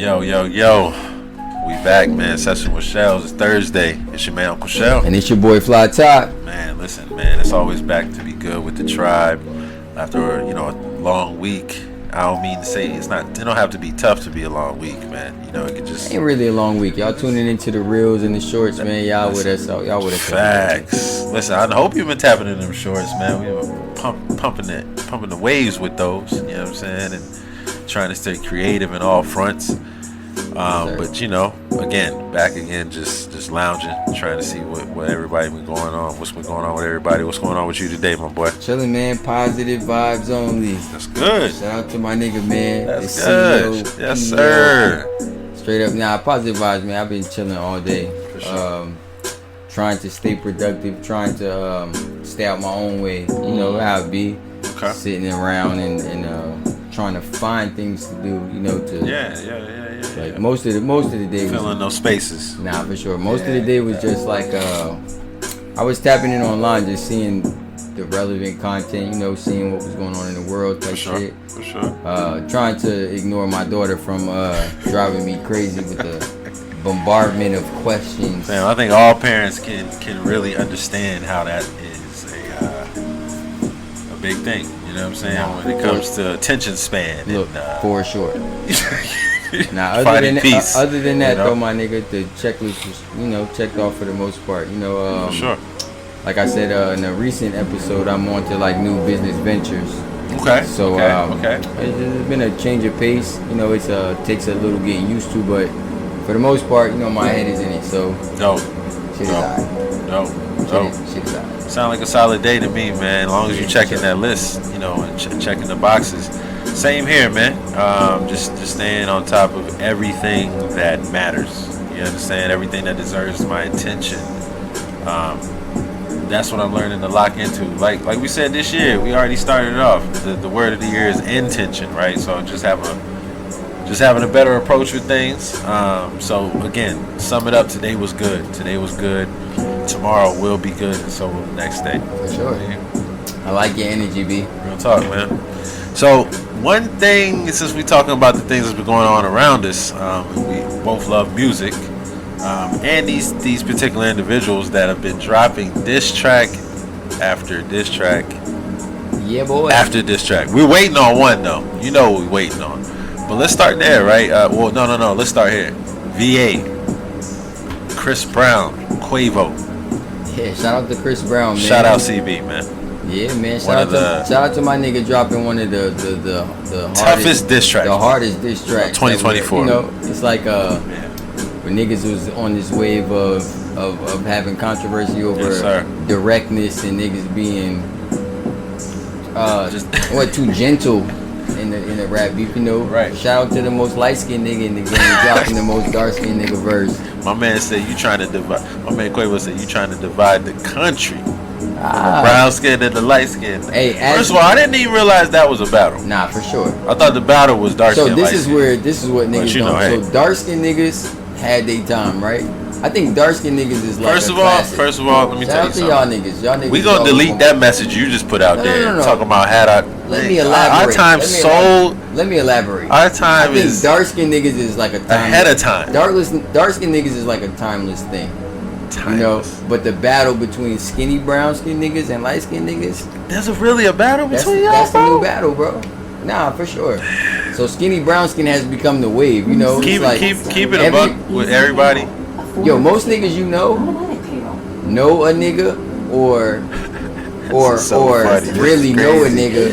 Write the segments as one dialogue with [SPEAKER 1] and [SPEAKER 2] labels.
[SPEAKER 1] Yo, yo, yo. We back, man. Session with Shells. It's Thursday. It's your man, Uncle Shell.
[SPEAKER 2] And it's your boy, Fly Top.
[SPEAKER 1] Man, listen, man. It's always back to be good with the tribe. After, a long week. I don't mean to say it don't have to be tough to be a long week, man. It could just...
[SPEAKER 2] Ain't really a long week. Y'all tuning into the reels and the shorts, man. Y'all with us.
[SPEAKER 1] Facts. Listen, I hope you've been tapping in them shorts, man. We were pumping the waves with those. You know what I'm saying? And trying to stay creative in all fronts. But again, back again, just lounging, trying to see what everybody been going on. What's been going on with everybody? What's going on with you today, my boy?
[SPEAKER 2] Chilling, man. Positive vibes only.
[SPEAKER 1] That's good.
[SPEAKER 2] Shout out to my nigga, man.
[SPEAKER 1] That's
[SPEAKER 2] the
[SPEAKER 1] good.
[SPEAKER 2] CEO,
[SPEAKER 1] Yes,
[SPEAKER 2] PO.
[SPEAKER 1] sir.
[SPEAKER 2] Straight up, positive vibes, man. I've been chilling all day.
[SPEAKER 1] For sure.
[SPEAKER 2] Trying to stay productive, trying to stay out my own way. You know how it be.
[SPEAKER 1] Okay.
[SPEAKER 2] Sitting around and trying to find things to do.
[SPEAKER 1] Yeah.
[SPEAKER 2] Like most of the day was
[SPEAKER 1] filling those spaces.
[SPEAKER 2] Nah, for sure. Most of the day was just like I was tapping in online, just seeing the relevant content, seeing what was going on in the world type shit.
[SPEAKER 1] For sure.
[SPEAKER 2] Trying to ignore my daughter from driving me crazy with the bombardment of questions.
[SPEAKER 1] Damn, I think all parents can really understand how that is a big thing. You know what I'm saying? When it comes to attention span.
[SPEAKER 2] Look, for sure. Now, other than that, though, my nigga, the checklist was, checked off for the most part.
[SPEAKER 1] For sure.
[SPEAKER 2] Like I said in a recent episode, I'm on to like new business ventures.
[SPEAKER 1] Okay.
[SPEAKER 2] So,
[SPEAKER 1] okay.
[SPEAKER 2] It's been a change of pace. It takes a little getting used to, but for the most part, my head is in it. So, shit is alright.
[SPEAKER 1] Dope.
[SPEAKER 2] Shit is alright.
[SPEAKER 1] Sound like a solid day to me, man. As long as you checking that list, and checking the boxes. Same here, man. Just staying on top of everything that matters. You understand? Everything that deserves my attention. That's what I'm learning to lock into. Like we said this year, we already started it off. The word of the year is intention, right? So just having a better approach with things. So again, sum it up. Today was good. Tomorrow will be good, and so will the next day.
[SPEAKER 2] For sure. I like your energy, B.
[SPEAKER 1] Real talk, man. So one thing, since we're talking about the things that's been going on around us, we both love music, and these particular individuals that have been dropping diss track after diss track.
[SPEAKER 2] Yeah, boy.
[SPEAKER 1] After diss track. We're waiting on one, though. You know what we're waiting on. But let's start there, right? No. Let's start here. VA. Chris Brown. Quavo.
[SPEAKER 2] Yeah, shout out to Chris Brown, man.
[SPEAKER 1] Shout out CB, man.
[SPEAKER 2] Yeah, man. Shout out to my nigga dropping one of the
[SPEAKER 1] toughest diss track.
[SPEAKER 2] The hardest diss track.
[SPEAKER 1] 2024.
[SPEAKER 2] It's like when niggas was on this wave of having controversy over directness and niggas being too gentle in the rap beef,
[SPEAKER 1] Right.
[SPEAKER 2] Shout out to the most light skinned nigga in the game dropping the most dark skinned nigga verse.
[SPEAKER 1] My man said you trying to divide. My man Quavo said you trying to divide the country. The brown skin and the light skin.
[SPEAKER 2] Hey,
[SPEAKER 1] first of all, I didn't even realize that was a battle.
[SPEAKER 2] Nah, for sure.
[SPEAKER 1] I thought the battle was dark skin.
[SPEAKER 2] So this is what niggas don't. So dark skin niggas had their time, right? I think dark skin niggas is like
[SPEAKER 1] First of all, let me tell you something.
[SPEAKER 2] Shout out to y'all niggas.
[SPEAKER 1] We gonna delete that message you just put out there.
[SPEAKER 2] No.
[SPEAKER 1] Talking about
[SPEAKER 2] Let me elaborate.
[SPEAKER 1] Our time
[SPEAKER 2] Let me elaborate.
[SPEAKER 1] Our time is
[SPEAKER 2] dark skin niggas is like a timeless,
[SPEAKER 1] ahead of time.
[SPEAKER 2] Dark skin niggas is like a timeless thing.
[SPEAKER 1] Timeless.
[SPEAKER 2] But the battle between skinny brown skin niggas and light skin niggas,
[SPEAKER 1] there's really a battle between y'all,
[SPEAKER 2] that's the new battle, bro. Nah, for sure. So skinny brown skin has become the wave,
[SPEAKER 1] Keep it a buck with everybody.
[SPEAKER 2] Yo, most niggas know a nigga or really know a nigga.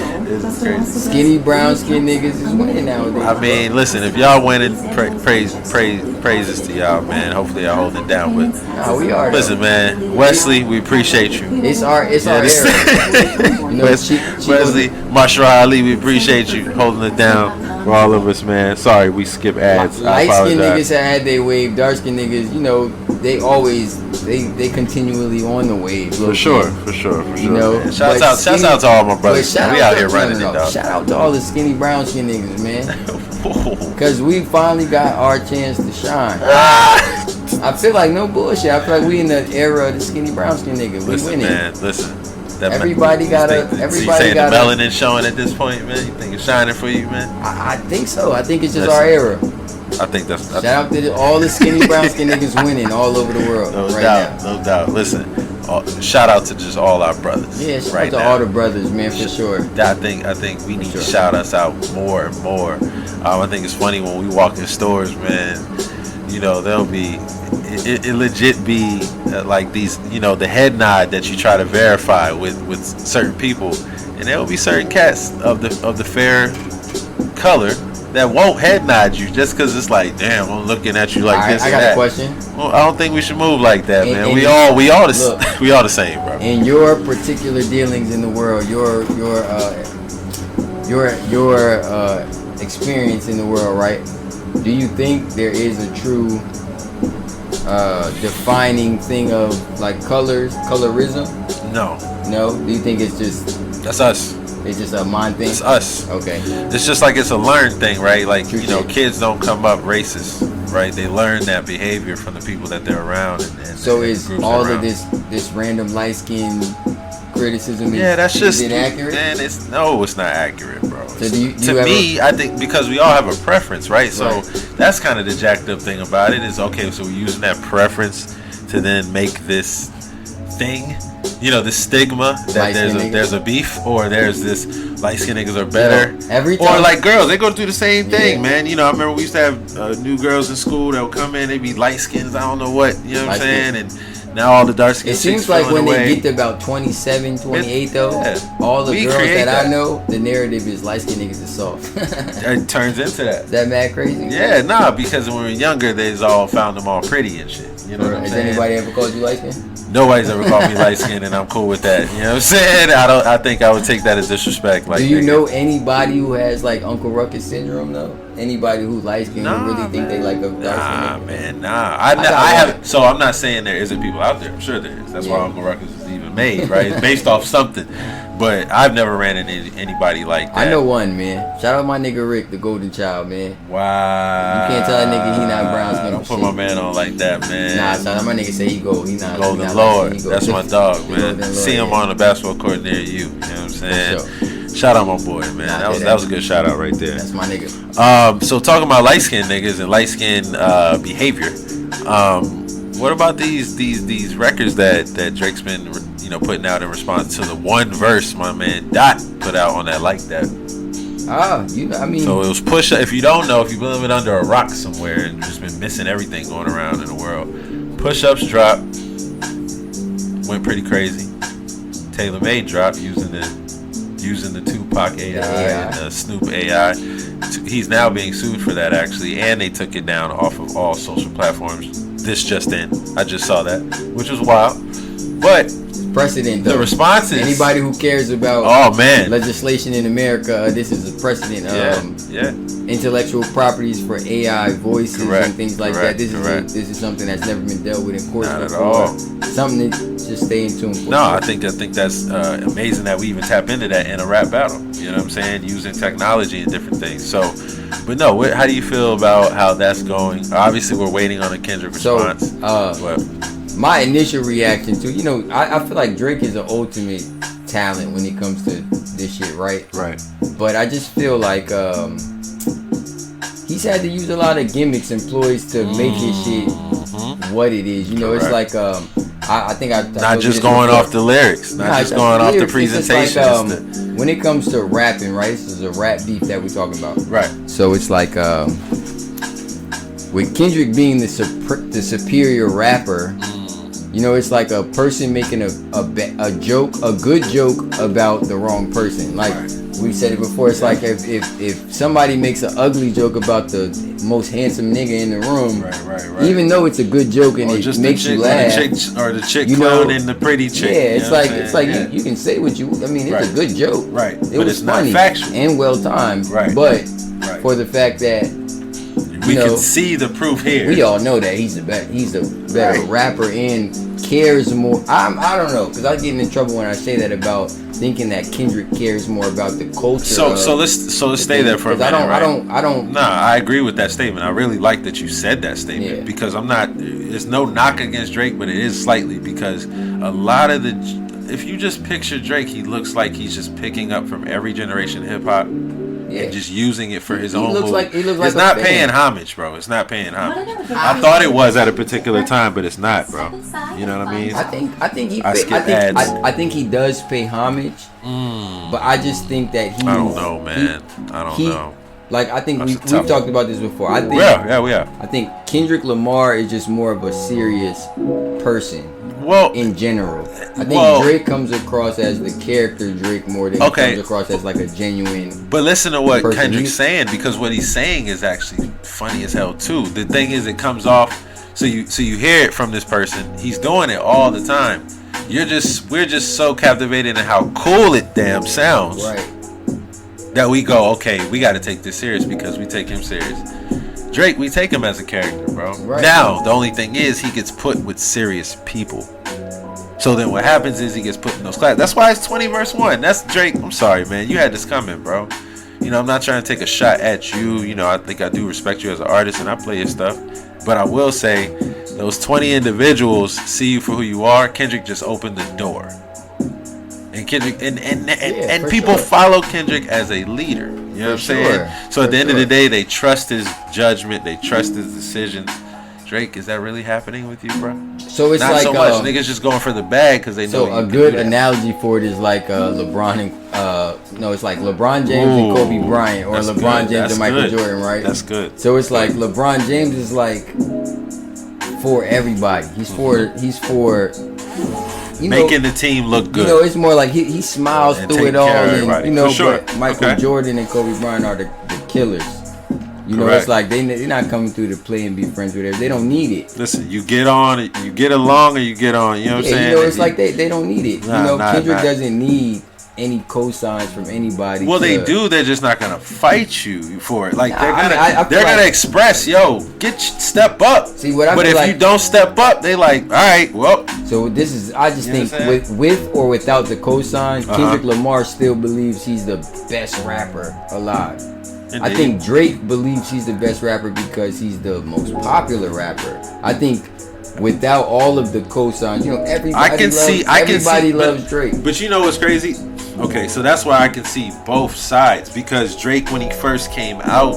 [SPEAKER 2] Skinny brown skin niggas is winning nowadays.
[SPEAKER 1] I mean, listen, if y'all winning, praises to y'all, man. Hopefully y'all holding it down. But
[SPEAKER 2] we are.
[SPEAKER 1] Listen, man, Wesley, we appreciate you.
[SPEAKER 2] It's our era.
[SPEAKER 1] Wesley, Mashra Ali, we appreciate you holding it down for all of us, man. Sorry, we skip ads.
[SPEAKER 2] Light skin niggas had their wave. Dark skin niggas, they always they continually on the wave.
[SPEAKER 1] For sure. Shouts out to all my brothers. We
[SPEAKER 2] out
[SPEAKER 1] here running it, dog.
[SPEAKER 2] Shout out to all the skinny brown skin niggas, man. Because we finally got our chance to shine. I feel like no bullshit. I feel like we in the era of the skinny brown skin nigga. We winning.
[SPEAKER 1] Man, listen.
[SPEAKER 2] Everybody got
[SPEAKER 1] the melanin showing at this point, man. You think it's shining for you, man?
[SPEAKER 2] I think so. I think it's just our era.
[SPEAKER 1] I think that's
[SPEAKER 2] Shout out to all the skinny brown skin niggas winning all over the world
[SPEAKER 1] no
[SPEAKER 2] right
[SPEAKER 1] doubt,
[SPEAKER 2] now.
[SPEAKER 1] no doubt. Listen, shout out to just all our brothers.
[SPEAKER 2] Yeah, shout
[SPEAKER 1] right
[SPEAKER 2] out to
[SPEAKER 1] now.
[SPEAKER 2] all the brothers, man, for sure.
[SPEAKER 1] I think we need to shout us out more and more. I think it's funny when we walk in stores, man. You know, there'll be it legit be like these, you know, the head nod that you try to verify with certain people, and there will be certain cats of the fair color that won't head nod you just because it's like, damn, I'm looking at you like
[SPEAKER 2] All right,
[SPEAKER 1] this
[SPEAKER 2] I
[SPEAKER 1] and
[SPEAKER 2] got
[SPEAKER 1] that.
[SPEAKER 2] a question.
[SPEAKER 1] Well, I don't think we should move like that, man.
[SPEAKER 2] And
[SPEAKER 1] We all the same, bro.
[SPEAKER 2] In your particular dealings in the world, your experience in the world, right? Do you think there is a true defining thing of like colorism?
[SPEAKER 1] No,
[SPEAKER 2] No. Do you think it's just
[SPEAKER 1] that's us.
[SPEAKER 2] it's just a mind thing?
[SPEAKER 1] It's us.
[SPEAKER 2] Okay.
[SPEAKER 1] It's just like it's a learned thing, right? Like,
[SPEAKER 2] True
[SPEAKER 1] you know,
[SPEAKER 2] shit.
[SPEAKER 1] kids don't come up racist, right? They learn that behavior from the people that they're around. And
[SPEAKER 2] So
[SPEAKER 1] and
[SPEAKER 2] is
[SPEAKER 1] groups
[SPEAKER 2] all
[SPEAKER 1] they're
[SPEAKER 2] of
[SPEAKER 1] around.
[SPEAKER 2] this random light skin criticism?
[SPEAKER 1] Yeah, that's
[SPEAKER 2] is
[SPEAKER 1] just
[SPEAKER 2] it accurate?
[SPEAKER 1] Man, it's not accurate, bro.
[SPEAKER 2] So do you
[SPEAKER 1] to
[SPEAKER 2] ever-
[SPEAKER 1] me, I think because we all have a preference, right? So
[SPEAKER 2] Right.
[SPEAKER 1] that's kind of the jacked up thing about it. Is okay, so we're using that preference to then make this thing, you know, this stigma that
[SPEAKER 2] Light-skinned niggas.
[SPEAKER 1] there's a beef, or there's this light skinned niggas are better.
[SPEAKER 2] Yo, every
[SPEAKER 1] Or
[SPEAKER 2] time-
[SPEAKER 1] like girls, they go through the same thing,
[SPEAKER 2] Yeah.
[SPEAKER 1] man. You know, I remember we used to have new girls in school that would come in, they'd be light skins, I don't know what, you know what I'm saying?
[SPEAKER 2] Light-skinned.
[SPEAKER 1] And now all the dark skin
[SPEAKER 2] It seems like when they get to about 27, 28 though,
[SPEAKER 1] Yeah.
[SPEAKER 2] all the
[SPEAKER 1] We
[SPEAKER 2] girls
[SPEAKER 1] create
[SPEAKER 2] that I
[SPEAKER 1] that.
[SPEAKER 2] know, the narrative is light skinned niggas is soft. Is
[SPEAKER 1] it turns into that.
[SPEAKER 2] that mad crazy?
[SPEAKER 1] Yeah, nah, because when we were younger, they's all found them all pretty and shit. You know what I'm
[SPEAKER 2] Has
[SPEAKER 1] saying?
[SPEAKER 2] anybody ever called you light skinned?
[SPEAKER 1] Nobody's ever called me light skinned, and I'm cool with that. You know what I'm saying? I think I would take that as disrespect. Like,
[SPEAKER 2] Do you
[SPEAKER 1] nigga.
[SPEAKER 2] know anybody who has like Uncle Ruckus syndrome though? Anybody who light skinned
[SPEAKER 1] Nah,
[SPEAKER 2] who really think they like a dark
[SPEAKER 1] Nah,
[SPEAKER 2] skinned?
[SPEAKER 1] man, nah.
[SPEAKER 2] I got
[SPEAKER 1] I
[SPEAKER 2] one.
[SPEAKER 1] have. So I'm not saying there isn't people out there. I'm sure there is. That's why
[SPEAKER 2] Yeah.
[SPEAKER 1] Uncle Ruckus is even made, right? It's based off something. But I've never ran into anybody like that.
[SPEAKER 2] I know one, man. Shout out my nigga Rick, the golden child, man.
[SPEAKER 1] Wow.
[SPEAKER 2] You can't tell that nigga he not brown skin
[SPEAKER 1] Don't
[SPEAKER 2] for
[SPEAKER 1] put
[SPEAKER 2] shit.
[SPEAKER 1] my man on like that, man.
[SPEAKER 2] Nah, shout out my nigga say he go. He not. he
[SPEAKER 1] Golden
[SPEAKER 2] not
[SPEAKER 1] Lord,
[SPEAKER 2] he go.
[SPEAKER 1] that's my dog,
[SPEAKER 2] The
[SPEAKER 1] man.
[SPEAKER 2] Golden Lord,
[SPEAKER 1] See him
[SPEAKER 2] yeah.
[SPEAKER 1] on the basketball court near you. You know what I'm saying?
[SPEAKER 2] For
[SPEAKER 1] Shout out my boy, man.
[SPEAKER 2] Nah,
[SPEAKER 1] That was a good shout out right there.
[SPEAKER 2] That's my nigga.
[SPEAKER 1] So talking about light skinned niggas and light skinned behavior. What about these records that Drake's been putting out in response to the one verse my man Dot put out on that Like That?
[SPEAKER 2] I mean,
[SPEAKER 1] So it was Push Up. If you don't know, if you've been living under a rock somewhere and just been missing everything going around in the world, Push Ups dropped, went pretty crazy. Taylor Made dropped using the Tupac AI and the Snoop AI. He's now being sued for that actually, and they took it down off of all social platforms. This just in, I just saw that, which was wild. But
[SPEAKER 2] precedent though.
[SPEAKER 1] the response is
[SPEAKER 2] Anybody who cares about legislation in America, this is a precedent. Intellectual properties for AI voices and things like that. This is something that's never been dealt with in court
[SPEAKER 1] Not
[SPEAKER 2] before.
[SPEAKER 1] at all.
[SPEAKER 2] Something to just stay in tune for.
[SPEAKER 1] No, I think that's amazing that we even tap into that in a rap battle. You know what I'm saying? Using technology and different things. So, but no, how do you feel about how that's going? Obviously, we're waiting on a Kendrick response.
[SPEAKER 2] My initial reaction to, I feel like Drake is an ultimate talent when it comes to this shit, right?
[SPEAKER 1] Right.
[SPEAKER 2] But I just feel like he's had to use a lot of gimmicks and ploys to make his shit what it is. It's like I think I
[SPEAKER 1] not just going off the lyrics, not just going off the presentation.
[SPEAKER 2] Like, when it comes to rapping, right? This is a rap beef that we're talking about,
[SPEAKER 1] right?
[SPEAKER 2] So it's like with Kendrick being the superior rapper. It's like a person making a joke, a good joke about the wrong person. Like we said it before, it's like if somebody makes an ugly joke about the most handsome nigga in the room, right. Even though it's a good joke and it makes you laugh,
[SPEAKER 1] or the chick cloning the pretty chick.
[SPEAKER 2] Yeah, it's like you can say what you. I mean, it's a good joke,
[SPEAKER 1] right?
[SPEAKER 2] It was funny and well timed,
[SPEAKER 1] right?
[SPEAKER 2] But for the fact that
[SPEAKER 1] we can see the proof here,
[SPEAKER 2] we all know that he's a better rapper and cares more. I don't know, because I get in trouble when I say that about thinking that Kendrick cares more about the culture.
[SPEAKER 1] So let's stay there for a minute.
[SPEAKER 2] I don't.
[SPEAKER 1] Nah, I agree with that statement. I really like that you said that statement because I'm not. It's no knock against Drake, but it is slightly because a lot of if you just picture Drake, he looks like he's just picking up from every generation of hip hop. and just using it for his
[SPEAKER 2] He
[SPEAKER 1] own
[SPEAKER 2] looks
[SPEAKER 1] move.
[SPEAKER 2] like- he looks like
[SPEAKER 1] it's
[SPEAKER 2] a
[SPEAKER 1] not
[SPEAKER 2] fan.
[SPEAKER 1] paying homage, bro. It's not paying homage. I thought it was at a particular time, but it's not, bro. You know what I mean?
[SPEAKER 2] I think he.
[SPEAKER 1] I
[SPEAKER 2] Pay,
[SPEAKER 1] skip
[SPEAKER 2] I think
[SPEAKER 1] ads.
[SPEAKER 2] I think he does pay homage, but I just think that he.
[SPEAKER 1] I don't know, man. I don't know.
[SPEAKER 2] Like I think
[SPEAKER 1] That's
[SPEAKER 2] we've
[SPEAKER 1] a tough
[SPEAKER 2] talked about this before. I think
[SPEAKER 1] Yeah, we are.
[SPEAKER 2] I think Kendrick Lamar is just more of a serious person
[SPEAKER 1] Well,
[SPEAKER 2] in general. I think
[SPEAKER 1] Well-
[SPEAKER 2] Drake comes across as the character Drake more than
[SPEAKER 1] Okay.
[SPEAKER 2] he comes across as like a genuine.
[SPEAKER 1] but listen to what
[SPEAKER 2] person.
[SPEAKER 1] Kendrick's saying, because what he's saying is actually funny as hell too. The thing is, it comes off so you hear it from this person. He's doing it all the time. We're just so captivated in how cool it damn sounds
[SPEAKER 2] Right.
[SPEAKER 1] that we go, okay, we got to take this serious because we take him serious. Drake, we take him as a character, bro.
[SPEAKER 2] Right.
[SPEAKER 1] Now, the only thing is he gets put with serious people. So then what happens is he gets put in those classes. That's why it's 20 verse 1. That's Drake. I'm sorry, man. You had this coming, bro. You know, I'm not trying to take a shot at you. You know, I think I do respect you as an artist and I play your stuff. But I will say, those 20 individuals see you for who you are. Kendrick just opened the door. And Kendrick and
[SPEAKER 2] for
[SPEAKER 1] people
[SPEAKER 2] sure.
[SPEAKER 1] follow Kendrick as a leader. You know what I'm saying?
[SPEAKER 2] sure.
[SPEAKER 1] So at
[SPEAKER 2] For
[SPEAKER 1] the end of
[SPEAKER 2] sure.
[SPEAKER 1] the day, they trust his judgment. They trust his decisions. Drake, is that really happening with you, bro?
[SPEAKER 2] So it's
[SPEAKER 1] Not
[SPEAKER 2] like
[SPEAKER 1] so much. Niggas just going for the bag because they know.
[SPEAKER 2] So
[SPEAKER 1] you
[SPEAKER 2] a
[SPEAKER 1] can
[SPEAKER 2] good
[SPEAKER 1] do that.
[SPEAKER 2] analogy for it is like LeBron and no, it's like LeBron James and Kobe
[SPEAKER 1] Ooh,
[SPEAKER 2] Bryant, or
[SPEAKER 1] that's
[SPEAKER 2] LeBron
[SPEAKER 1] good.
[SPEAKER 2] James
[SPEAKER 1] That's
[SPEAKER 2] and Michael
[SPEAKER 1] good.
[SPEAKER 2] Jordan, right?
[SPEAKER 1] That's good.
[SPEAKER 2] So it's like LeBron James is like for everybody. He's for you know,
[SPEAKER 1] Making the team look good.
[SPEAKER 2] You know, it's more like he smiles
[SPEAKER 1] And
[SPEAKER 2] through
[SPEAKER 1] take
[SPEAKER 2] it all,
[SPEAKER 1] care of
[SPEAKER 2] and
[SPEAKER 1] everybody.
[SPEAKER 2] you know,
[SPEAKER 1] For sure.
[SPEAKER 2] but Michael
[SPEAKER 1] Okay.
[SPEAKER 2] Jordan and Kobe Bryant are the killers. You know,
[SPEAKER 1] Correct.
[SPEAKER 2] it's like they're not coming through to play and be friends with it. They don't need it.
[SPEAKER 1] Listen, you get on, you get along, or you get on. You know what I'm
[SPEAKER 2] Yeah,
[SPEAKER 1] saying?
[SPEAKER 2] you know, it's like they don't need it.
[SPEAKER 1] Nah,
[SPEAKER 2] you know,
[SPEAKER 1] nah,
[SPEAKER 2] Kendrick
[SPEAKER 1] nah.
[SPEAKER 2] doesn't need any cosigns from anybody.
[SPEAKER 1] Well, they
[SPEAKER 2] to-
[SPEAKER 1] do. They're just not gonna fight you for it. Like
[SPEAKER 2] Nah,
[SPEAKER 1] they're
[SPEAKER 2] I
[SPEAKER 1] gonna,
[SPEAKER 2] mean, I feel
[SPEAKER 1] they're gonna
[SPEAKER 2] like-
[SPEAKER 1] express, yo, step up.
[SPEAKER 2] See, what I
[SPEAKER 1] But
[SPEAKER 2] feel
[SPEAKER 1] if
[SPEAKER 2] like-
[SPEAKER 1] you don't step up, they like, all right, well,
[SPEAKER 2] So this is, I just
[SPEAKER 1] You know
[SPEAKER 2] think
[SPEAKER 1] what I'm saying?
[SPEAKER 2] with or without the cosign,
[SPEAKER 1] Uh-huh.
[SPEAKER 2] Kendrick Lamar still believes he's the best rapper alive. I
[SPEAKER 1] Indeed.
[SPEAKER 2] think Drake believes he's the best rapper because he's the most popular rapper. I think without all of the cosigns, you know, everybody loves Drake.
[SPEAKER 1] But you know what's crazy? Okay, so that's why I can see both sides, because Drake, when he first came out,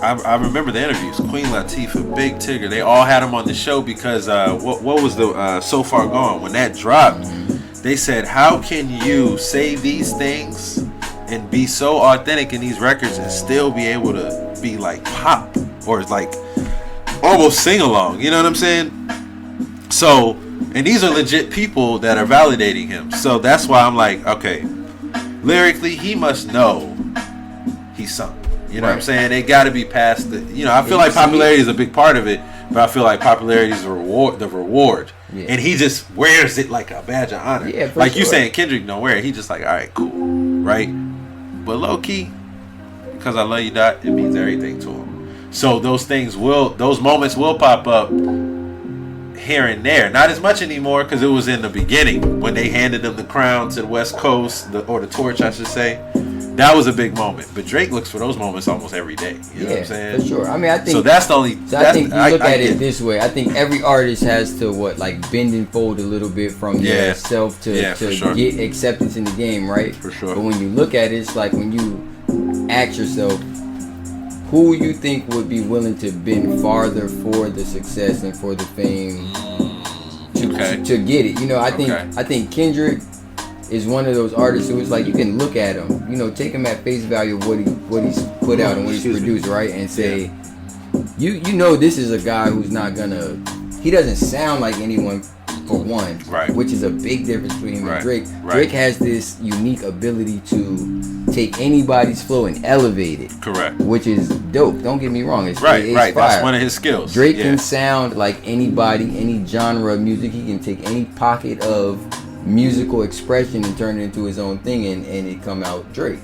[SPEAKER 1] I remember the interviews. Queen Latifah, Big Tigger, they all had him on the show because what was the So Far Gone? When that dropped, they said, how can you say these things and be so authentic in these records and still be able to be like pop or like almost sing along? You know what I'm saying? So, and these are legit people that are validating him. So that's why I'm like, okay, lyrically, he must know he's something. You know what I'm
[SPEAKER 2] Right.
[SPEAKER 1] saying? They got to be past the. You know, I feel like popularity is a big part of it, but I feel like popularity is the reward.
[SPEAKER 2] Yeah.
[SPEAKER 1] And he just wears it like a badge of honor.
[SPEAKER 2] Yeah, for
[SPEAKER 1] like you
[SPEAKER 2] sure.
[SPEAKER 1] saying, Kendrick don't wear it. He just like, all right, cool, right? But low key, because I love you, Dot, it means everything to him. So those moments will pop up here and there. Not as much anymore because it was in the beginning when they handed them the crown to the West Coast, or the torch, I should say. That was a big moment. But Drake looks for those moments almost every day. You know what I'm saying?
[SPEAKER 2] for sure. I mean, I think
[SPEAKER 1] So that's the only.
[SPEAKER 2] So I think you look at
[SPEAKER 1] get
[SPEAKER 2] it this way. I think every artist has to bend and fold a little bit from
[SPEAKER 1] Yeah.
[SPEAKER 2] their self to
[SPEAKER 1] for sure.
[SPEAKER 2] get acceptance in the game, right?
[SPEAKER 1] For sure.
[SPEAKER 2] But when you look at it, it's like when you ask yourself, who you think would be willing to bend farther for the success and for the fame to get it? You know, I think Kendrick is one of those artists who is like, you can look at him, you know, take him at face value of what he's put out and what he's produced, right? And say, you know, this is a guy who's not gonna, he doesn't sound like anyone, for one,
[SPEAKER 1] Right.
[SPEAKER 2] which is a big difference between him
[SPEAKER 1] Right.
[SPEAKER 2] and Drake.
[SPEAKER 1] Right.
[SPEAKER 2] Drake has this unique ability to take anybody's flow and elevate it,
[SPEAKER 1] Correct.
[SPEAKER 2] which is dope. Don't get me wrong, it's
[SPEAKER 1] Right.
[SPEAKER 2] it's
[SPEAKER 1] Right.
[SPEAKER 2] fire.
[SPEAKER 1] That's one of his skills.
[SPEAKER 2] Drake
[SPEAKER 1] Yeah.
[SPEAKER 2] can sound like anybody, any genre of music. He can take any pocket of musical expression and turn it into his own thing, and it come out Drake.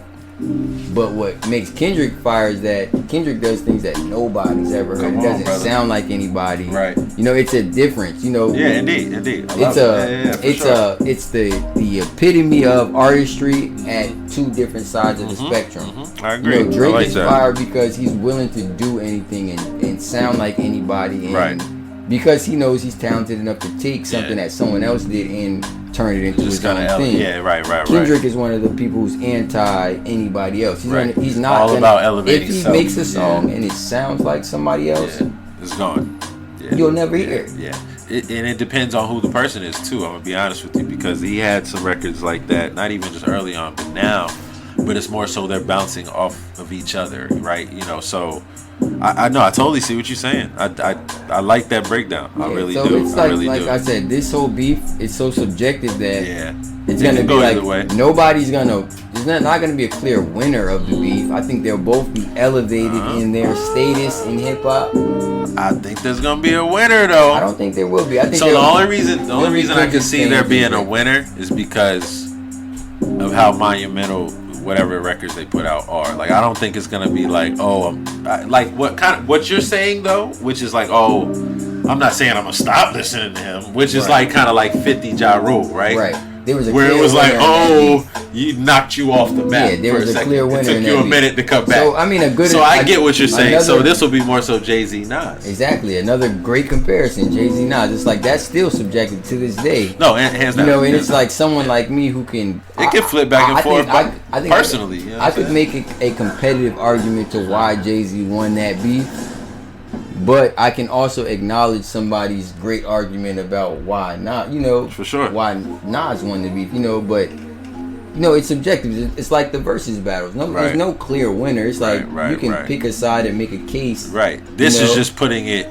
[SPEAKER 2] But what makes Kendrick fire is that Kendrick does things that nobody's ever heard.
[SPEAKER 1] Come
[SPEAKER 2] It
[SPEAKER 1] on,
[SPEAKER 2] doesn't
[SPEAKER 1] brother.
[SPEAKER 2] sound like anybody.
[SPEAKER 1] Right.
[SPEAKER 2] You know, it's a difference. You know.
[SPEAKER 1] Yeah, indeed. I
[SPEAKER 2] It's
[SPEAKER 1] love it. For sure.
[SPEAKER 2] it's the epitome of artistry at two different sides of the spectrum.
[SPEAKER 1] I agree.
[SPEAKER 2] You know, Drake
[SPEAKER 1] I like
[SPEAKER 2] is
[SPEAKER 1] that.
[SPEAKER 2] fire because he's willing to do anything and sound like anybody and
[SPEAKER 1] Right.
[SPEAKER 2] because he knows he's talented enough to take something that someone else did and turn it into his own thing.
[SPEAKER 1] Yeah, right.
[SPEAKER 2] Kendrick is one of the people who's anti anybody else. He's not
[SPEAKER 1] all about elevating.
[SPEAKER 2] If he makes a song and it sounds like somebody else,
[SPEAKER 1] it's gone. Yeah.
[SPEAKER 2] You'll never hear it.
[SPEAKER 1] Yeah. And it depends on who the person is too. I'm gonna be honest with you, because he had some records like that, not even just early on, but now. But it's more so they're bouncing off of each other, right? You know, so I know I totally see what you're saying. I like that breakdown. I really do.
[SPEAKER 2] So it's
[SPEAKER 1] I really
[SPEAKER 2] like
[SPEAKER 1] do.
[SPEAKER 2] I said, this whole beef is so subjective that it's
[SPEAKER 1] It
[SPEAKER 2] gonna
[SPEAKER 1] can
[SPEAKER 2] be
[SPEAKER 1] go
[SPEAKER 2] like
[SPEAKER 1] either way.
[SPEAKER 2] nobody's gonna. There's not gonna be a clear winner of the beef. I think they'll both be elevated in their status in hip hop.
[SPEAKER 1] I think there's gonna be a winner though.
[SPEAKER 2] I don't think there will be. I think
[SPEAKER 1] so. The only reason I can see there being a winner is because of how monumental whatever records they put out are. Like, I don't think it's gonna be like, like what you're saying though, which is like, I'm not saying I'm gonna stop listening to him, which is like kind of like 50 Ja Rule, right?
[SPEAKER 2] Right. There was a
[SPEAKER 1] where
[SPEAKER 2] clear
[SPEAKER 1] it was like,
[SPEAKER 2] winner
[SPEAKER 1] you knocked you off the map.
[SPEAKER 2] Yeah, there
[SPEAKER 1] for
[SPEAKER 2] was a
[SPEAKER 1] second.
[SPEAKER 2] clear winner.
[SPEAKER 1] It took you a minute to come back.
[SPEAKER 2] So I mean,
[SPEAKER 1] I get what you're saying. So this will be more so Jay-Z Nas.
[SPEAKER 2] Exactly. Another great comparison, Jay-Z Nas. It's like that's still subjective to this day.
[SPEAKER 1] No, hands down.
[SPEAKER 2] You know, and it's like someone like me who can.
[SPEAKER 1] It can flip back and forth.
[SPEAKER 2] I think
[SPEAKER 1] personally, you know
[SPEAKER 2] I could make a competitive argument to why Jay-Z won that beef. But I can also acknowledge somebody's great argument about why not,
[SPEAKER 1] for sure,
[SPEAKER 2] why Nas won the beef, but it's subjective. It's like the versus battles. There's no clear winner. It's like you can pick a side and make a case.
[SPEAKER 1] Right. This is just putting it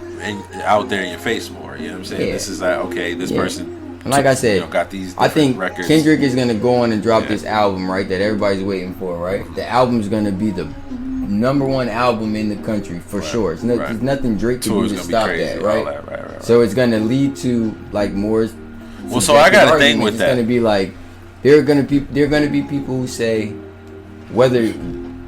[SPEAKER 1] out there in your face more. You know what I'm saying?
[SPEAKER 2] Yeah.
[SPEAKER 1] This is like, okay, this person.
[SPEAKER 2] And like I said,
[SPEAKER 1] got these.
[SPEAKER 2] I think
[SPEAKER 1] records.
[SPEAKER 2] Kendrick is gonna go on and drop this album, right? That everybody's waiting for, right? The album's gonna be the #1 album in the country for sure. There's nothing Drake can do to stop that, right?
[SPEAKER 1] Right?
[SPEAKER 2] So it's gonna lead to like more.
[SPEAKER 1] Well, so I got a thing with that.
[SPEAKER 2] It's gonna be like there are gonna be people who say whether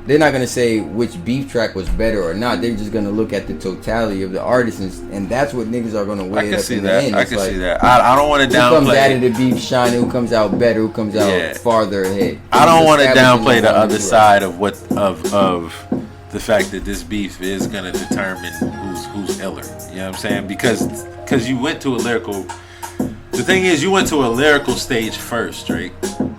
[SPEAKER 2] they're not gonna say which beef track was better or not. They're just gonna look at the totality of the artists, and that's what niggas are gonna weigh up in the end.
[SPEAKER 1] I can see that. I don't want to downplay.
[SPEAKER 2] Who comes out of the beef shining? Who comes out better? Who comes out farther ahead?
[SPEAKER 1] I don't want to downplay the other side of of the fact that this beef is gonna determine who's iller. You know what I'm saying? Because you went to a lyrical. The thing is, you went to a lyrical stage first, Drake.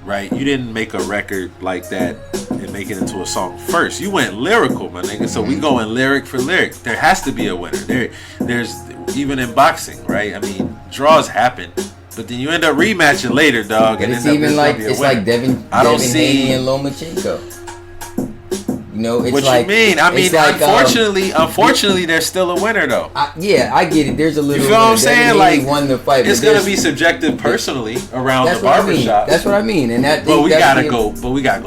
[SPEAKER 1] Right? You didn't make a record like that and make it into a song first. You went lyrical, my nigga. So we going lyric for lyric. There has to be a winner. There's even in boxing, right? I mean, draws happen, but then you end up rematching later, dog.
[SPEAKER 2] But
[SPEAKER 1] and
[SPEAKER 2] it's even like Devin Haney and Lomachenko. It's
[SPEAKER 1] what
[SPEAKER 2] like,
[SPEAKER 1] you mean? I mean,
[SPEAKER 2] like,
[SPEAKER 1] unfortunately, there's still a winner though.
[SPEAKER 2] I get it. There's a little.
[SPEAKER 1] You feel what I'm saying? Like,
[SPEAKER 2] won the fight.
[SPEAKER 1] It's gonna be subjective personally around the barbershop.
[SPEAKER 2] That's what I mean, and that.
[SPEAKER 1] But we gotta go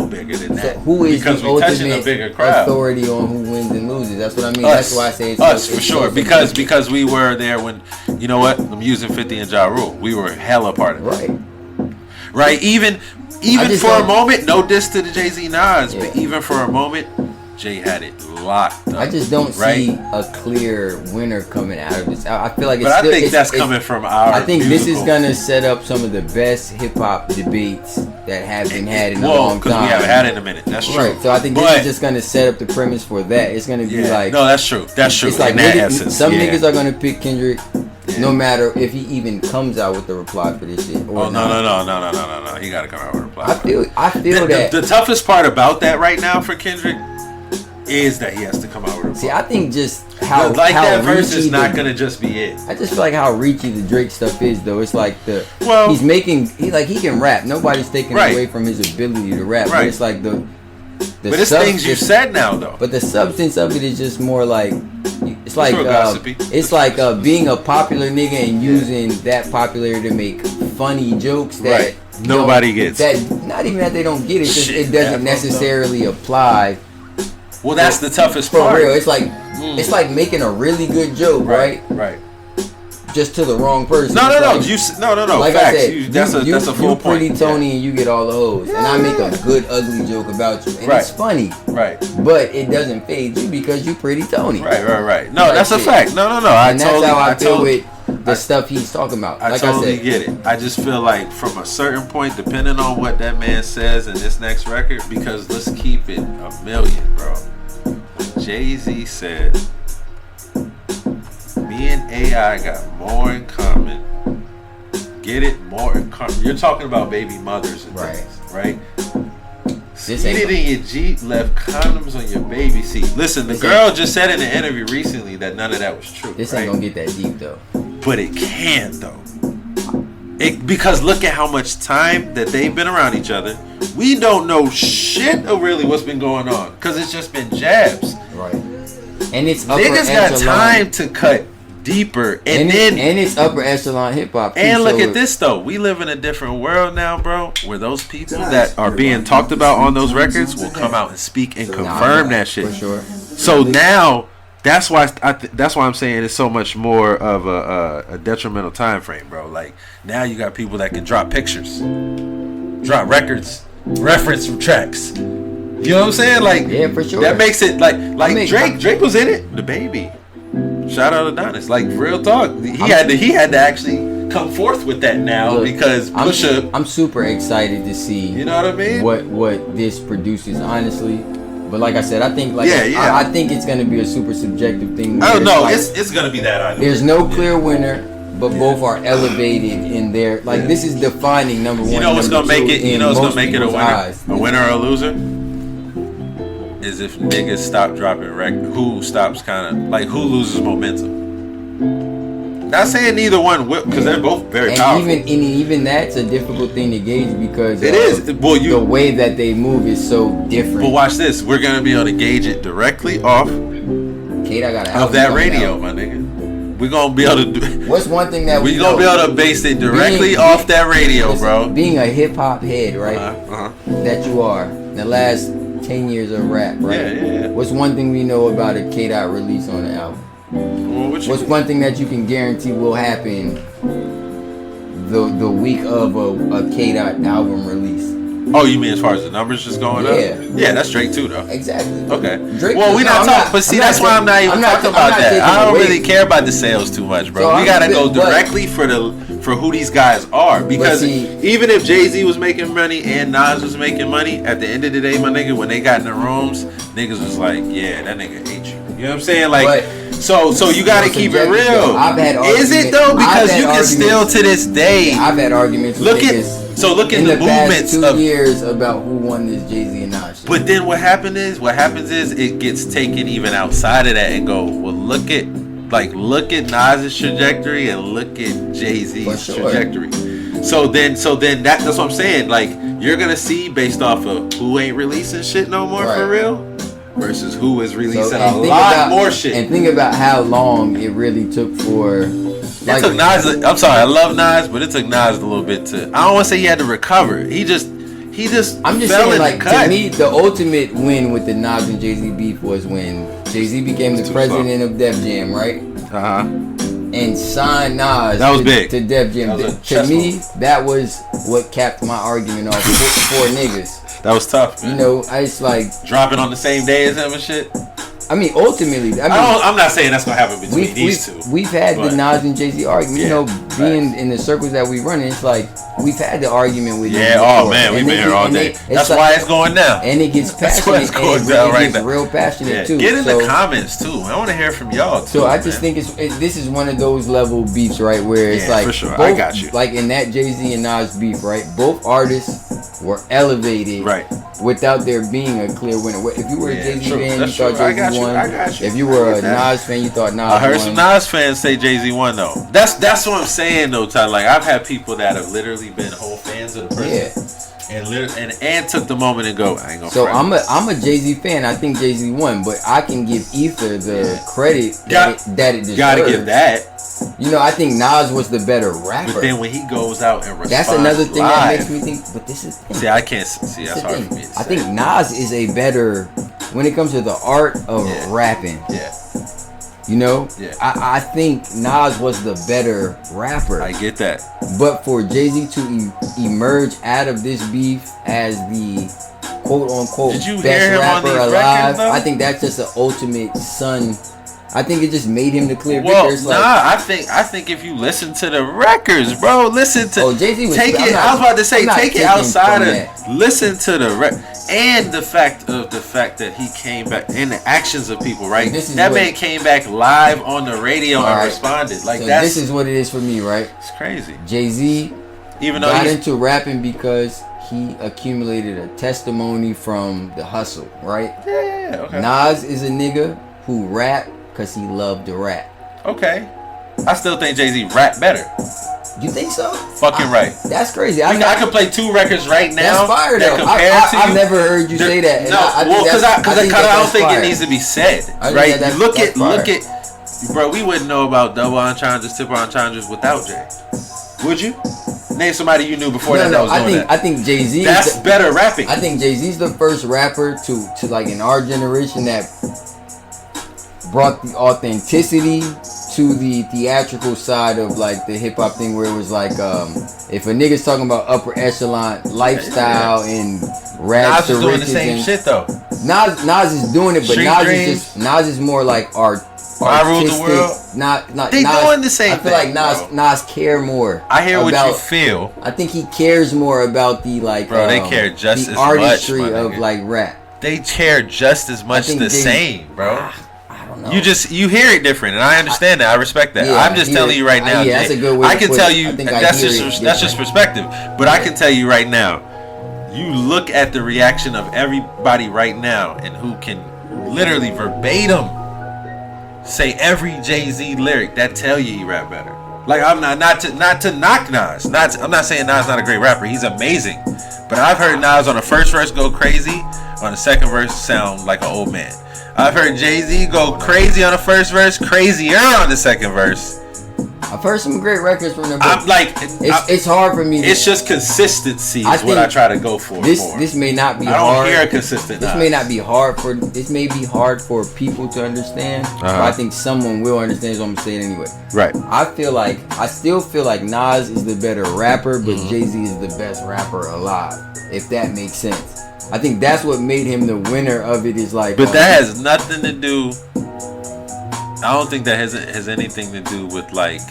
[SPEAKER 1] bigger than that.
[SPEAKER 2] So who is
[SPEAKER 1] because
[SPEAKER 2] the
[SPEAKER 1] we touching
[SPEAKER 2] ultimate
[SPEAKER 1] a bigger crowd.
[SPEAKER 2] Authority on who wins and loses? That's what I mean.
[SPEAKER 1] Us.
[SPEAKER 2] That's why I say it's
[SPEAKER 1] us for
[SPEAKER 2] it's
[SPEAKER 1] sure.
[SPEAKER 2] so
[SPEAKER 1] Because we were there when, you know what? I'm using 50 and Ja Rule. We were hella part of it. Right. Even for a moment, no diss to the Jay-Z Nas, but even for a moment, Jay had it locked up.
[SPEAKER 2] I just don't see a clear winner coming out of this. I feel like it's
[SPEAKER 1] I think that's coming from our.
[SPEAKER 2] I think this is
[SPEAKER 1] musical.
[SPEAKER 2] gonna set up some of the best hip hop debates that have been had in a long time.
[SPEAKER 1] because we haven't had it in a minute. That's true.
[SPEAKER 2] Right. So I think this is just gonna set up the premise for that. It's gonna be like.
[SPEAKER 1] No, that's true. That's true.
[SPEAKER 2] It's like
[SPEAKER 1] in that essence,
[SPEAKER 2] some niggas are gonna pick Kendrick. No matter if he even comes out with the reply for this shit. Or
[SPEAKER 1] no. He gotta come out with a reply.
[SPEAKER 2] I feel that
[SPEAKER 1] the toughest part about that right now for Kendrick is that he has to come out with a reply.
[SPEAKER 2] See, I think just how
[SPEAKER 1] that verse is not gonna just be it.
[SPEAKER 2] I just feel like how reachy the Drake stuff is, though. It's like he can rap. Nobody's taking away from his ability to rap. But it's like but
[SPEAKER 1] it's things you said now, though.
[SPEAKER 2] But the substance of it is just more like it's like being a popular nigga and using that popularity to make funny jokes that
[SPEAKER 1] nobody gets.
[SPEAKER 2] That not even that they don't get it, just it doesn't necessarily apply.
[SPEAKER 1] Well, that's the toughest part.
[SPEAKER 2] For real, it's like making a really good joke, right?
[SPEAKER 1] Right.
[SPEAKER 2] Just to the wrong person.
[SPEAKER 1] No.
[SPEAKER 2] Like
[SPEAKER 1] facts.
[SPEAKER 2] I said,
[SPEAKER 1] That's a full point.
[SPEAKER 2] Pretty Tony, and you get all the hoes, and I make a good ugly joke about you, and it's funny.
[SPEAKER 1] Right.
[SPEAKER 2] But it doesn't fade you because you Pretty Tony.
[SPEAKER 1] Right. No, that's a fact. No.
[SPEAKER 2] And that's how I feel with the stuff he's talking about.
[SPEAKER 1] I totally get it. I just feel like from a certain point, depending on what that man says in this next record, because let's keep it a million, bro. Jay-Z said, me and AI got more in common. Get it? More in common. You're talking about baby mothers and things, right? Seated in your Jeep, left condoms on your baby seat. Listen, the girl just said in an interview recently that none of that was true.
[SPEAKER 2] This ain't gonna get that deep though.
[SPEAKER 1] But it can though. Because look at how much time that they've been around each other. We don't know shit of really what's been going on because it's just been jabs.
[SPEAKER 2] Right. And it's
[SPEAKER 1] niggas got time to cut deeper, and
[SPEAKER 2] it's upper echelon hip hop.
[SPEAKER 1] And look at this though, we live in a different world now, bro, where those people that are being talked about on those records will come out and speak and confirm that shit.
[SPEAKER 2] For sure.
[SPEAKER 1] So now that's why that's why I'm saying it's so much more of a detrimental time frame, bro. Like now you got people that can drop pictures, drop records, reference from tracks. You know what I'm saying? Like,
[SPEAKER 2] yeah, for sure.
[SPEAKER 1] That makes it like Drake was in it. The baby. Shout out Adonis. Like real talk. He had to actually come forth with that now. Look, because Pusha.
[SPEAKER 2] I'm super excited to see.
[SPEAKER 1] You know what I mean?
[SPEAKER 2] What this produces, honestly. But like I said, I think I think it's gonna be a super subjective thing.
[SPEAKER 1] Oh no, it's gonna be that.
[SPEAKER 2] There's no clear winner, but both are elevated in their this is defining number one.
[SPEAKER 1] You know what's gonna make it? You know what's gonna make it a winner?
[SPEAKER 2] Eyes.
[SPEAKER 1] A winner or a loser? Is if niggas stop dropping who stops kind of like who loses momentum. Not saying neither one will, because they're both very powerful.
[SPEAKER 2] Even that's a difficult thing to gauge because
[SPEAKER 1] it is. Well,
[SPEAKER 2] the way that they move is so different.
[SPEAKER 1] But watch this, we're gonna be able to gauge it directly off of that radio, my nigga. We're gonna be able to do.
[SPEAKER 2] What's one thing that
[SPEAKER 1] we're gonna be able to base it directly off that radio, bro?
[SPEAKER 2] Being a hip hop head, right? That you are. The last 10 years of rap, right?
[SPEAKER 1] Yeah.
[SPEAKER 2] What's one thing we know about a K-Dot release on the album? What's one thing that you can guarantee will happen the week of a K-Dot album release?
[SPEAKER 1] Oh, you mean as far as the numbers just going up? Yeah, that's Drake too, though.
[SPEAKER 2] Exactly.
[SPEAKER 1] Okay. Drake. Well, we're not talking, but see, that's why I'm not even talking about that. I don't really care about the sales too much, bro. We gotta go directly for who these guys are, because even if Jay-Z was making money and Nas was making money, at the end of the day, my nigga, when they got in the rooms, niggas was like, yeah, that nigga hate you. You know what I'm saying? Like, so you gotta keep it real. Is it though? Because you can still to this day.
[SPEAKER 2] I've had arguments. Look at
[SPEAKER 1] the movements
[SPEAKER 2] of 2 years about who won this Jay-Z and Nas shit.
[SPEAKER 1] But then what happens is it gets taken even outside of that and go, well, look at Nas's trajectory and look at Jay-Z's trajectory. So then that's what I'm saying. Like, you're gonna see based off of who ain't releasing shit no more for real versus who is releasing a lot more shit.
[SPEAKER 2] And think about how long it really took for.
[SPEAKER 1] It took Nas. I'm sorry, I love Nas, but it took Nas a little bit to. I don't want to say he had to recover. He just. I'm just saying, like, to me, the ultimate win with the Nas and Jay-Z beef was when Jay-Z became the president of Def Jam, right? And signed Nas to Def Jam. To me, that was what capped my argument off for niggas. That was tough, man.
[SPEAKER 2] You know, it's like
[SPEAKER 1] dropping on the same day as him and shit.
[SPEAKER 2] I mean, ultimately,
[SPEAKER 1] I'm not saying that's gonna happen between these two.
[SPEAKER 2] We've had the Nas and Jay-Z argument. You know, being in the circles that we run in, it's like we've had the argument with.
[SPEAKER 1] Yeah. Oh man, we've been here all day. That's why it's going down.
[SPEAKER 2] And it gets passionate. It gets real passionate too.
[SPEAKER 1] Get in the comments too. I want to hear from y'all too.
[SPEAKER 2] So I just think this is one of those level beefs, right? Where it's like,
[SPEAKER 1] for sure. I got you.
[SPEAKER 2] Like in that Jay-Z and Nas beef, right? Both artists were elevated,
[SPEAKER 1] right?
[SPEAKER 2] Without there being a clear winner. If you were a Jay-Z fan, you thought Jay-Z won.
[SPEAKER 1] I got you.
[SPEAKER 2] If you were a Nas fan, you thought Nas won.
[SPEAKER 1] I heard some Nas fans say Jay-Z won though. That's what I'm saying though, Ty. Like, I've had people that have literally been whole fans of the person. And took the moment and go, I ain't gonna.
[SPEAKER 2] So I'm a Jay-Z fan. I think Jay-Z won, but I can give Ether the credit that it deserves.
[SPEAKER 1] Gotta give that.
[SPEAKER 2] You know, I think Nas was the better rapper.
[SPEAKER 1] But then when he goes out and responds,
[SPEAKER 2] that's another thing that makes me think. But this is
[SPEAKER 1] see, I can't see. That's hard for me to say.
[SPEAKER 2] I think Nas is a better when it comes to the art of rapping.
[SPEAKER 1] Yeah.
[SPEAKER 2] You know, I think Nas was the better rapper.
[SPEAKER 1] I get that.
[SPEAKER 2] But for Jay-Z to emerge out of this beef as the quote-unquote best rapper alive, I think that's just the ultimate son. I think it just made him the clear victor.
[SPEAKER 1] I think if you listen to the records, bro, listen to.
[SPEAKER 2] Jay-Z was.
[SPEAKER 1] I was about to say, take it outside of. Listen to the And the fact that he came back and the actions of people, right?
[SPEAKER 2] That
[SPEAKER 1] man came back live on the radio and responded. Like
[SPEAKER 2] so
[SPEAKER 1] this
[SPEAKER 2] is what it is for me, right?
[SPEAKER 1] It's crazy.
[SPEAKER 2] Jay-Z
[SPEAKER 1] even though
[SPEAKER 2] got into rapping because he accumulated a testimony from the hustle, right?
[SPEAKER 1] Yeah, okay.
[SPEAKER 2] Nas is a nigga who rap because he loved to rap.
[SPEAKER 1] Okay. I still think Jay-Z rap better.
[SPEAKER 2] You think so?
[SPEAKER 1] Fucking right.
[SPEAKER 2] That's crazy.
[SPEAKER 1] I could play 2 records right now.
[SPEAKER 2] That's fire though. I've never heard you say that.
[SPEAKER 1] Because I don't think it needs to be said. Right? Look at, bro. We wouldn't know about double entendres, triple entendres without Jay. Would you? Name somebody you knew before that was doing that.
[SPEAKER 2] I think Jay-Z.
[SPEAKER 1] That's better rapping.
[SPEAKER 2] I think Jay-Z's the first rapper to like in our generation that brought the authenticity to the theatrical side of like the hip hop thing, where it was like if a nigga's talking about upper echelon lifestyle and rap
[SPEAKER 1] Nas is doing the same shit though.
[SPEAKER 2] Nas is doing it, but Nas is more like artistic.
[SPEAKER 1] I rule the world.
[SPEAKER 2] Not
[SPEAKER 1] they
[SPEAKER 2] Nas,
[SPEAKER 1] doing the same thing.
[SPEAKER 2] I feel like Nas care more.
[SPEAKER 1] I hear what you feel.
[SPEAKER 2] I think he cares more about the like.
[SPEAKER 1] Bro, they care just
[SPEAKER 2] the
[SPEAKER 1] as
[SPEAKER 2] artistry
[SPEAKER 1] much,
[SPEAKER 2] of like rap.
[SPEAKER 1] They care just as much same, bro.
[SPEAKER 2] No.
[SPEAKER 1] You hear it different, and I understand that. I respect that.
[SPEAKER 2] Yeah,
[SPEAKER 1] I'm just telling you right now.
[SPEAKER 2] That's a good way.
[SPEAKER 1] I can tell you that's just perspective. But I can tell you right now. You look at the reaction of everybody right now, and who can literally verbatim say every Jay-Z lyric that tell you he rap better. Like I'm not to knock Nas. I'm not saying Nas not a great rapper. He's amazing. But I've heard Nas on the first verse go crazy, on the second verse sound like an old man. I've heard Jay-Z go crazy on the first verse, crazier on the second verse.
[SPEAKER 2] I've heard some great records from them.
[SPEAKER 1] I'm like,
[SPEAKER 2] it's hard for me.
[SPEAKER 1] It's just consistency is what I try to go for.
[SPEAKER 2] This may not be hard.
[SPEAKER 1] I don't hear consistent.
[SPEAKER 2] This may not be hard for. This may be hard for people to understand. But I think someone will understand. So I'm gonna say it anyway.
[SPEAKER 1] Right.
[SPEAKER 2] I still feel like Nas is the better rapper, but Jay-Z is the best rapper alive. If that makes sense. I think that's what made him the winner of it. Is like,
[SPEAKER 1] but that has nothing to do. I don't think that has anything to do with like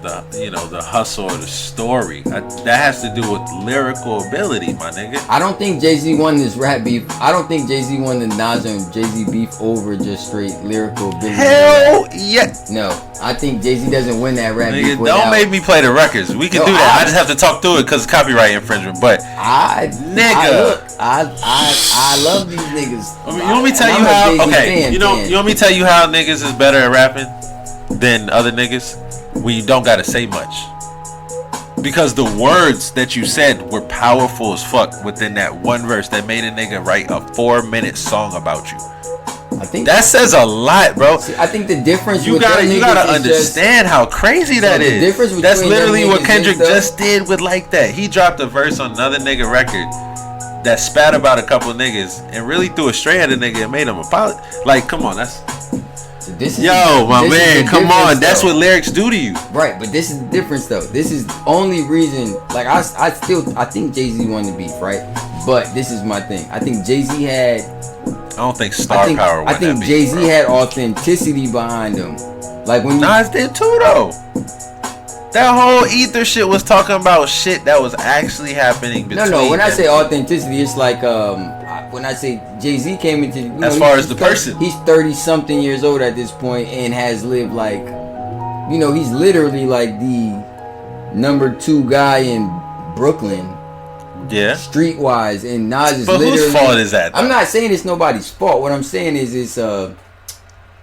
[SPEAKER 1] the hustle or the story. That has to do with lyrical ability, my nigga.
[SPEAKER 2] I don't think Jay-Z won this rap beef. I don't think Jay-Z won the Nas and Jay-Z beef over just straight lyrical ability.
[SPEAKER 1] Hell yeah.
[SPEAKER 2] No, I think Jay-Z doesn't win that rap beef.
[SPEAKER 1] Don't make me play the records. We can do that. I just have to talk through it because it's copyright infringement. But I
[SPEAKER 2] love these niggas.
[SPEAKER 1] I mean, you want me to tell you how? Okay, you want me to tell you how niggas is better at rapping than other niggas? We don't gotta say much because the words that you said were powerful as fuck within that one verse that made a nigga write a 4-minute song about you.
[SPEAKER 2] I think
[SPEAKER 1] that says a lot, bro.
[SPEAKER 2] I think the difference
[SPEAKER 1] you gotta understand how crazy that is. That's literally what Kendrick just did with Like That. He dropped a verse on another nigga record that spat about a couple niggas and really threw a stray at a nigga and made him apologize. Like, come on, that's. My man, come on. That's what lyrics do to you.
[SPEAKER 2] Right, but this is the difference, though. This is the only reason. Like, I think Jay-Z won the beef, right? But this is my thing. I think Jay-Z had.
[SPEAKER 1] I don't think star power.
[SPEAKER 2] I think Jay-Z had authenticity behind him. Like when
[SPEAKER 1] Nas did too, though. That whole ether shit was talking about shit that was actually happening between.
[SPEAKER 2] No. When I say authenticity, it's like when I say Jay-Z came into
[SPEAKER 1] as far as the person,
[SPEAKER 2] he's 30-something years old at this point and has lived like, he's literally like the number 2 guy in Brooklyn.
[SPEAKER 1] Yeah.
[SPEAKER 2] Streetwise, and Nas is
[SPEAKER 1] but
[SPEAKER 2] literally.
[SPEAKER 1] Whose fault is that? Though?
[SPEAKER 2] I'm not saying it's nobody's fault. What I'm saying is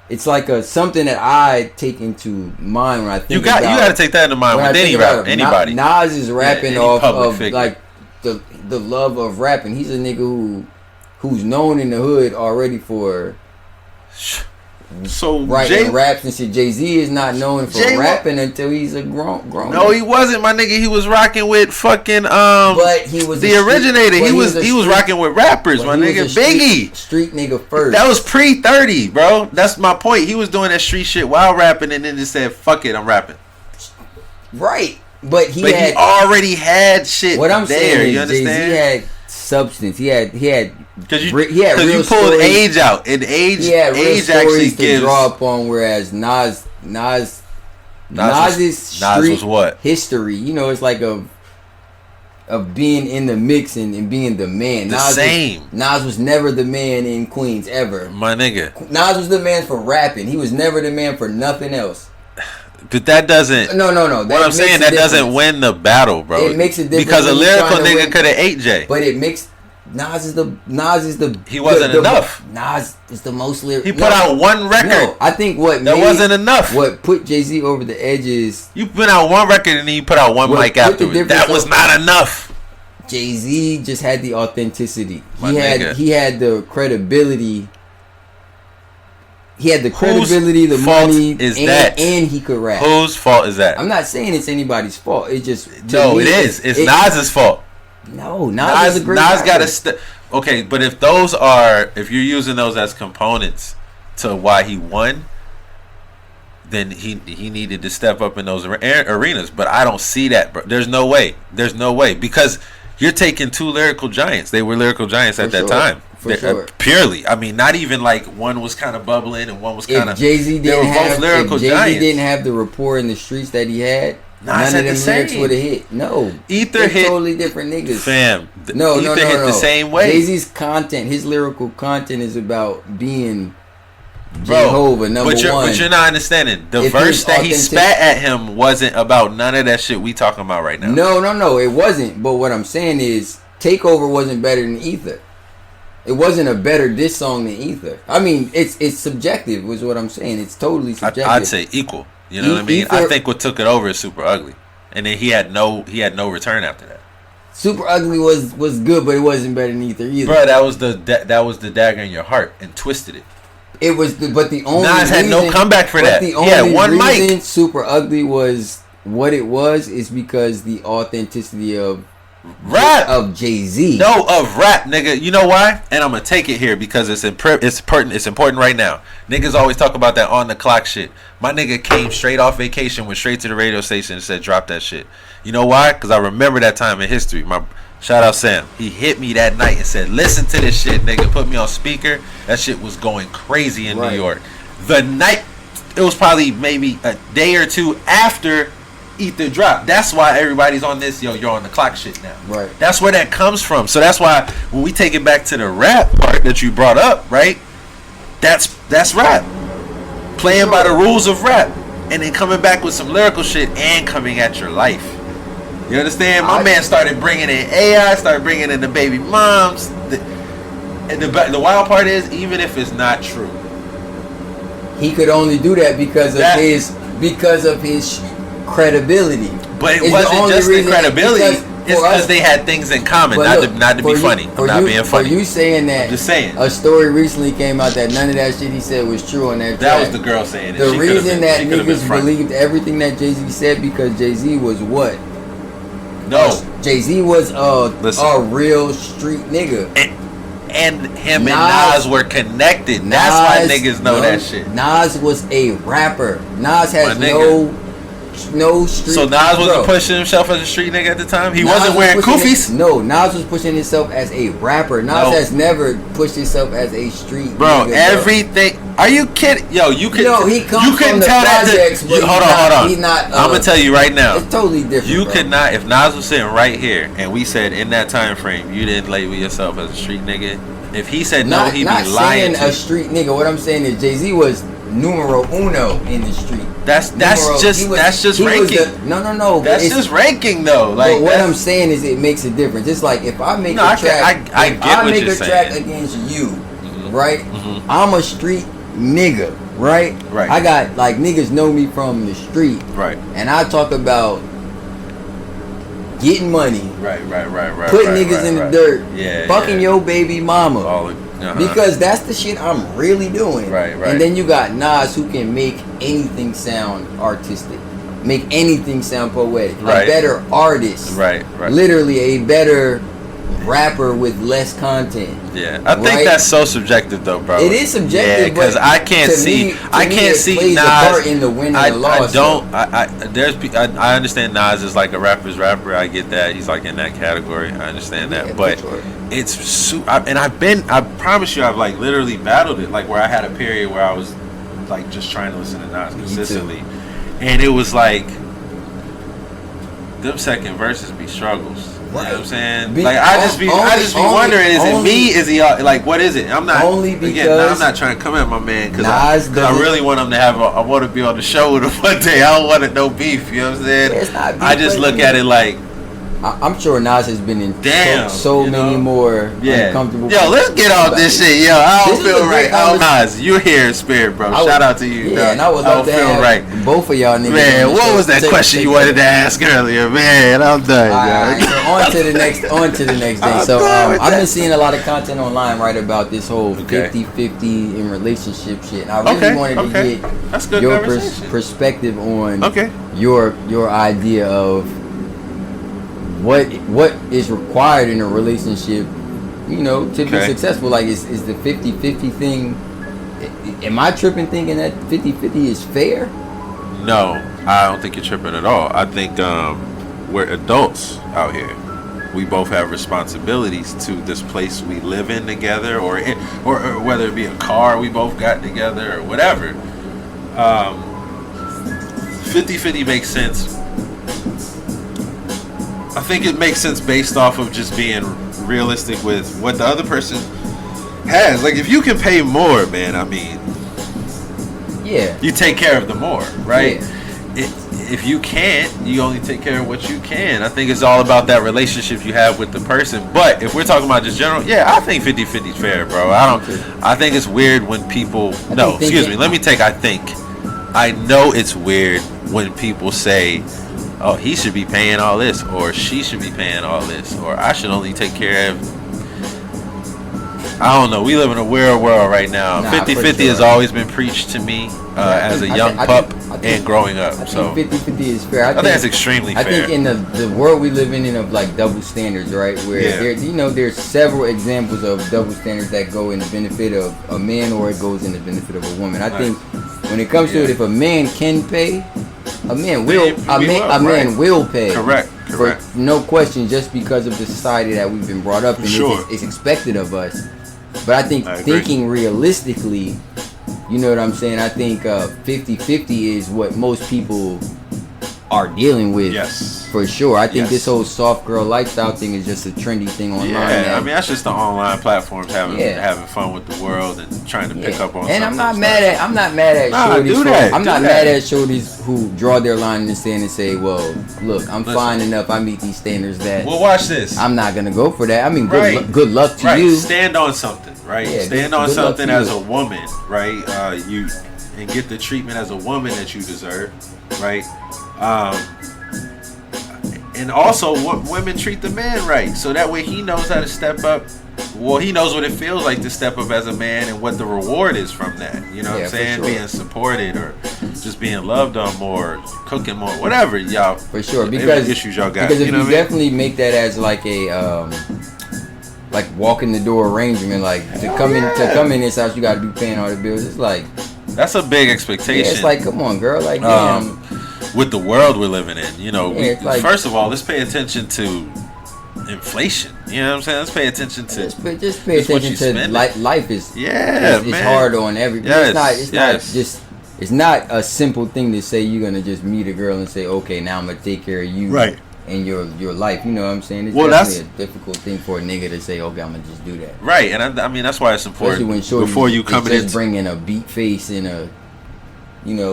[SPEAKER 2] it's like something that I take into mind when I think. You got to take that into mind with anybody. Nas is rapping off of figure. Like the love of rapping. He's a nigga who's known in the hood already for writing raps and shit. Jay-Z is not known for rapping until he's a grown.
[SPEAKER 1] No, he wasn't, my nigga. He was rocking with fucking
[SPEAKER 2] But he was
[SPEAKER 1] the originator. He was rocking with rappers, my nigga. Biggie,
[SPEAKER 2] street nigga first.
[SPEAKER 1] That was pre-30, bro. That's my point. He was doing that street shit while rapping, and then just said, "Fuck it, I'm rapping."
[SPEAKER 2] Right, but he
[SPEAKER 1] already had shit.
[SPEAKER 2] What I'm saying is,
[SPEAKER 1] you understand?
[SPEAKER 2] Jay-Z had substance. He had.
[SPEAKER 1] Because you pulled age out, and age actually gives
[SPEAKER 2] to draw upon. Whereas Nas's street
[SPEAKER 1] was what?
[SPEAKER 2] History, it's like of being in the mix and being the man. Nas was never the man in Queens ever.
[SPEAKER 1] My nigga.
[SPEAKER 2] Nas was the man for rapping. He was never the man for nothing else.
[SPEAKER 1] But that doesn't.
[SPEAKER 2] No.
[SPEAKER 1] What I'm saying, that doesn't win the battle, bro.
[SPEAKER 2] It makes a difference
[SPEAKER 1] because a lyrical nigga could have ate Jay.
[SPEAKER 2] But it makes Nas is the.
[SPEAKER 1] He wasn't enough.
[SPEAKER 2] Nas is the most lyrical.
[SPEAKER 1] He put out one record.
[SPEAKER 2] No, I think that
[SPEAKER 1] wasn't enough.
[SPEAKER 2] What put Jay-Z over the edge is
[SPEAKER 1] you put out one record and then you put out one mic afterwards. That was not enough.
[SPEAKER 2] Jay-Z just had the authenticity.
[SPEAKER 1] He
[SPEAKER 2] had the credibility. He had the credibility, the money, and he could rap.
[SPEAKER 1] Whose fault is that?
[SPEAKER 2] I'm not saying it's anybody's fault. It just
[SPEAKER 1] it is. It's Nas's fault.
[SPEAKER 2] No, Nas is a great
[SPEAKER 1] Nas got to okay, but if you're using those as components to why he won, then he needed to step up in those arenas. But I don't see that, bro. There's no way because you're taking two lyrical giants. They were lyrical giants at that time.
[SPEAKER 2] For sure.
[SPEAKER 1] Purely. I mean, not even like one was kind of bubbling and one was kind of.
[SPEAKER 2] Jay-Z didn't have the rapport in the streets that he had, none of them lyrics would have hit. No.
[SPEAKER 1] Ether hit.
[SPEAKER 2] Totally different niggas.
[SPEAKER 1] Fam.
[SPEAKER 2] No.
[SPEAKER 1] Ether hit the same way.
[SPEAKER 2] Jay-Z's content, his lyrical content is about being Jehovah, number one.
[SPEAKER 1] But you're not understanding. The verse that he spat at him wasn't about none of that shit we talking about right now.
[SPEAKER 2] No, it wasn't. But what I'm saying is, Takeover wasn't better than Ether. It wasn't a better diss song than Ether. I mean, it's subjective, was what I'm saying. It's totally subjective.
[SPEAKER 1] I'd say equal. You know what I mean?
[SPEAKER 2] Ether,
[SPEAKER 1] I think what took it over is Super Ugly, and then he had no return after that.
[SPEAKER 2] Super Ugly was good, but it wasn't better than Ether either.
[SPEAKER 1] Bro, that was the dagger in your heart and twisted it.
[SPEAKER 2] It was, but the only
[SPEAKER 1] Nas had no comeback for that.
[SPEAKER 2] The only reason Super Ugly was what it was is because the authenticity of
[SPEAKER 1] rap
[SPEAKER 2] of Jay-Z.
[SPEAKER 1] No, of rap, nigga. You know why? And I'm gonna take it here because it's important right now. Niggas always talk about that on the clock shit. My nigga came straight off vacation, went straight to the radio station and said, "Drop that shit." You know why? Because I remember that time in history. My shout out Sam. He hit me that night and said, "Listen to this shit, nigga." Put me on speaker. That shit was going crazy in New York. The night, it was probably maybe a day or two after Ether drop. That's why everybody's on this, you're on the clock shit now.
[SPEAKER 2] Right.
[SPEAKER 1] That's where that comes from. So that's why when we take it back to the rap part that you brought up, right? That's rap. Playing by the rules of rap. And then coming back with some lyrical shit and coming at your life. You understand? My man started bringing in AI, started bringing in the baby moms. The wild part is, even if it's not true,
[SPEAKER 2] he could only do that because of his credibility.
[SPEAKER 1] But it wasn't just the credibility. It's because they had things in common. Not to be funny. I'm not being funny.
[SPEAKER 2] For you saying that,
[SPEAKER 1] I'm just saying.
[SPEAKER 2] A story recently came out that none of that shit he said was true on that track.
[SPEAKER 1] That was the girl saying it.
[SPEAKER 2] The reason that niggas believed everything that Jay-Z said because Jay-Z was what?
[SPEAKER 1] No.
[SPEAKER 2] Jay-Z was a real street nigga.
[SPEAKER 1] And him and Nas were connected. That's why niggas know that shit.
[SPEAKER 2] Nas was a rapper. Nas has no street.
[SPEAKER 1] So Nas wasn't pushing himself as a street nigga at the time? He wasn't wearing koofies?
[SPEAKER 2] No, Nas was pushing himself as a rapper. Nas has never pushed himself as a street
[SPEAKER 1] nigga. Everything. Are you kidding? Yo, you can tell that. Hold on.
[SPEAKER 2] He's not.
[SPEAKER 1] I'm gonna tell you right now.
[SPEAKER 2] It's totally different.
[SPEAKER 1] You could not. If Nas was sitting right here and we said in that time frame you didn't label yourself as a street nigga. If he said no, he'd be lying.
[SPEAKER 2] Not saying a street nigga. What I'm saying is Jay-Z was numero uno in the street.
[SPEAKER 1] That's just ranking.
[SPEAKER 2] No.
[SPEAKER 1] That's just ranking though. Like,
[SPEAKER 2] but what I'm saying is it makes a difference. It's like if I make a track, I make a track against you, right? Mm-hmm. I'm a street nigga, right?
[SPEAKER 1] Right.
[SPEAKER 2] I got like niggas know me from the street,
[SPEAKER 1] right?
[SPEAKER 2] And I talk about getting money,
[SPEAKER 1] right.
[SPEAKER 2] Putting niggas in the dirt, fucking your baby mama. Because that's the shit I'm really doing.
[SPEAKER 1] Right.
[SPEAKER 2] And then you got Nas who can make anything sound artistic, make anything sound poetic.
[SPEAKER 1] Right.
[SPEAKER 2] A better artist.
[SPEAKER 1] Right.
[SPEAKER 2] Literally a better rapper with less content.
[SPEAKER 1] Yeah, I think that's so subjective though, bro.
[SPEAKER 2] It is subjective.
[SPEAKER 1] Yeah, because I can't see Nas
[SPEAKER 2] in the win and the loss.
[SPEAKER 1] I understand Nas is like a rapper's rapper. I get that. He's like in that category. I understand that, but I promise you, I've like literally battled it. Like where I had a period where I was like just trying to listen to Nas consistently, and it was like them second verses be struggles. You know what I'm saying?
[SPEAKER 2] Be-
[SPEAKER 1] Like I just be wondering, is it me? Is he like what is it? I'm not
[SPEAKER 2] only
[SPEAKER 1] again. I'm
[SPEAKER 2] because
[SPEAKER 1] not trying to come at my man because
[SPEAKER 2] Nas
[SPEAKER 1] I really want him to have. I want to be on the show with him one day. I don't want no beef. You know what I'm saying?
[SPEAKER 2] Yeah, it's not beef,
[SPEAKER 1] I just
[SPEAKER 2] but
[SPEAKER 1] look at it like.
[SPEAKER 2] I'm sure Nas has been in
[SPEAKER 1] Damn,
[SPEAKER 2] so many more
[SPEAKER 1] yeah.
[SPEAKER 2] uncomfortable.
[SPEAKER 1] Yo, let's get off this shit. Yo, I don't
[SPEAKER 2] This is
[SPEAKER 1] feel
[SPEAKER 2] a great
[SPEAKER 1] right. Oh, Nas, you're here in spirit, bro. Shout out to you.
[SPEAKER 2] Yeah,
[SPEAKER 1] dog.
[SPEAKER 2] and I would love to
[SPEAKER 1] don't feel
[SPEAKER 2] have
[SPEAKER 1] right.
[SPEAKER 2] both of y'all niggas.
[SPEAKER 1] Man,
[SPEAKER 2] on the
[SPEAKER 1] what
[SPEAKER 2] show
[SPEAKER 1] was that
[SPEAKER 2] to
[SPEAKER 1] question you
[SPEAKER 2] take
[SPEAKER 1] wanted to ask earlier? Man, I'm done.
[SPEAKER 2] All
[SPEAKER 1] yo.
[SPEAKER 2] right, so on to the next day.
[SPEAKER 1] I'm
[SPEAKER 2] So
[SPEAKER 1] done with
[SPEAKER 2] I've
[SPEAKER 1] that.
[SPEAKER 2] been seeing a lot of content online right about this whole
[SPEAKER 1] Okay.
[SPEAKER 2] 50-50 in relationship shit. And I really wanted to get
[SPEAKER 1] That's good
[SPEAKER 2] your
[SPEAKER 1] conversation.
[SPEAKER 2] perspective on
[SPEAKER 1] Okay.
[SPEAKER 2] your idea of what is required in a relationship, you know, to be
[SPEAKER 1] Okay.
[SPEAKER 2] successful. Like is the 50-50 thing, am I tripping thinking that 50-50 is fair?
[SPEAKER 1] No, I don't think you're tripping at all. I think we're adults out here. We both have responsibilities to this place we live in together, or whether it be a car we both got together or whatever. 50-50 makes sense. I think it makes sense based off of just being realistic with what the other person has. Like if you can pay more, man, I mean,
[SPEAKER 2] Yeah.
[SPEAKER 1] you take care of the more, right?
[SPEAKER 2] Yeah.
[SPEAKER 1] If you can't, you only take care of what you can. I think it's all about that relationship you have with the person. But if we're talking about just general, yeah, I think 50-50 is fair, bro. I think it's weird when people, I know it's weird when people say, oh, he should be paying all this, or she should be paying all this, or I should only take care of. I don't know. We live in a weird world right now. 50-50 has always been preached to me as a young pup and growing up.
[SPEAKER 2] I
[SPEAKER 1] So
[SPEAKER 2] think 50-50 is fair.
[SPEAKER 1] I think that's extremely fair.
[SPEAKER 2] I think in the world we live in of like double standards, right? Where there's several examples of double standards that go in the benefit of a man or it goes in the benefit of a woman. I think when it comes to it, if a man can pay, a man will pay.
[SPEAKER 1] Correct.
[SPEAKER 2] For no question, just because of the society that we've been brought up in, it's expected of us. But I think thinking realistically, you know what I'm saying? I think 50-50 is what most people are dealing with.
[SPEAKER 1] Yes.
[SPEAKER 2] For sure. I think this whole soft girl lifestyle thing is just a trendy thing online.
[SPEAKER 1] Yeah, I mean that's just the online platforms having fun with the world and trying to pick up on.
[SPEAKER 2] And I'm not mad at shorties. I'm not mad at shorties who draw their line in the sand and say, "Well, look, I'm fine enough. I meet these standards that."
[SPEAKER 1] Well, watch this.
[SPEAKER 2] I'm not gonna go for that. I mean, good luck to you.
[SPEAKER 1] Stand on something, right?
[SPEAKER 2] Yeah,
[SPEAKER 1] Stand on something as a woman, right? You and get the treatment as a woman that you deserve, right? And also, what women treat the man right, so that way he knows how to step up. Well, he knows what it feels like to step up as a man and what the reward is from that. You know what I'm saying? Sure. Being supported or just being loved on more, cooking more, whatever, y'all.
[SPEAKER 2] For sure, because
[SPEAKER 1] issues y'all got.
[SPEAKER 2] Because if you definitely make that as like a like walk in the door arrangement, like to come in this house, you gotta be paying all the bills. It's like
[SPEAKER 1] that's a big expectation.
[SPEAKER 2] Yeah, it's like, come on, girl, like damn.
[SPEAKER 1] With the world we're living in, you know, first of all, let's pay attention to inflation. You know what I'm saying? Let's pay attention to
[SPEAKER 2] just pay attention to life is it's hard on everybody. It's not a simple thing to say you're gonna just meet a girl and say, okay, now I'm gonna take care of you and your life. You know what I'm saying? It's definitely a difficult thing for a nigga to say, okay, I'm gonna just do that.
[SPEAKER 1] Right, and I mean that's why it's important.
[SPEAKER 2] Especially when
[SPEAKER 1] before you come in,
[SPEAKER 2] bringing a beat face in a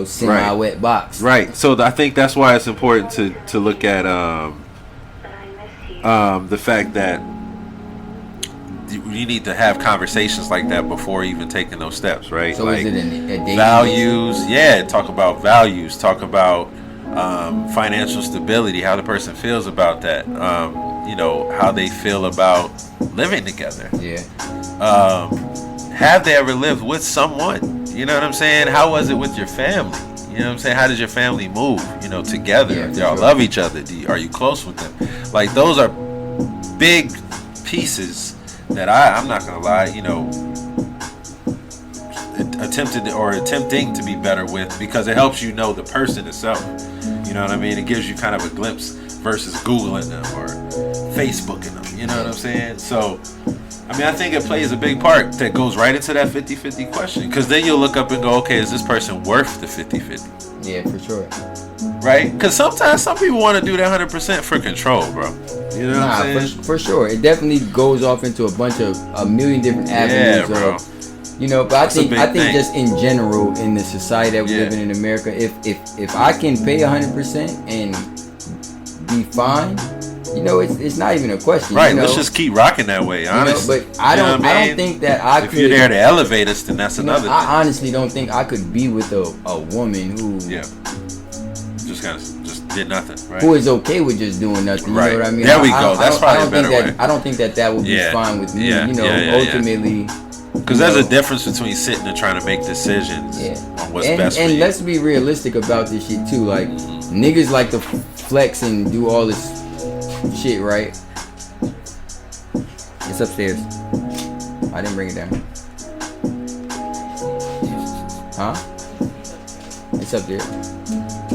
[SPEAKER 2] semi-wet box.
[SPEAKER 1] Right. So I think that's why it's important to look at the fact that you need to have conversations like that before even taking those steps, right?
[SPEAKER 2] So
[SPEAKER 1] like
[SPEAKER 2] is it a dating
[SPEAKER 1] values? Talk about values. Talk about financial stability. How the person feels about that. How they feel about living together.
[SPEAKER 2] Yeah.
[SPEAKER 1] Have they ever lived with someone? You know what I'm saying? How was it with your family? You know what I'm saying? How did your family move, together?
[SPEAKER 2] Yeah,
[SPEAKER 1] y'all love each other? Are you close with them? Like, those are big pieces that I'm not going to lie, attempting to be better with, because it helps you know the person itself. You know what I mean? It gives you kind of a glimpse versus Googling them or Facebooking them. You know what I'm saying? So, I mean, I think it plays a big part that goes right into that 50-50 question. Because then you'll look up and go, okay, is this person worth the 50-50?
[SPEAKER 2] Yeah, for sure.
[SPEAKER 1] Right? Because sometimes some people want to do that 100% for control, bro. You know what I'm saying?
[SPEAKER 2] For sure. It definitely goes off into a million different avenues.
[SPEAKER 1] Yeah, bro.
[SPEAKER 2] You know, but
[SPEAKER 1] That's
[SPEAKER 2] I think
[SPEAKER 1] thing.
[SPEAKER 2] just in general in the society that we're living in America, if I can pay 100% and be fine, you know, it's not even a question.
[SPEAKER 1] Right,
[SPEAKER 2] you know?
[SPEAKER 1] let's just keep rocking that way, honestly.
[SPEAKER 2] But I don't think that I could.
[SPEAKER 1] If you're there to elevate us, then that's another thing.
[SPEAKER 2] I honestly don't think I could be with a woman who
[SPEAKER 1] just did nothing, right?
[SPEAKER 2] Who is okay with just doing nothing. You know what I mean?
[SPEAKER 1] There we go. That's probably a better way.
[SPEAKER 2] I don't think that would be fine with me.
[SPEAKER 1] Yeah,
[SPEAKER 2] you know, ultimately.
[SPEAKER 1] Because there's a difference between sitting and trying to make decisions on what's best for you.
[SPEAKER 2] And let's be realistic about this shit too. Like, niggas like to flex and do all this shit, right? It's upstairs. I didn't bring it down. Huh? It's up there.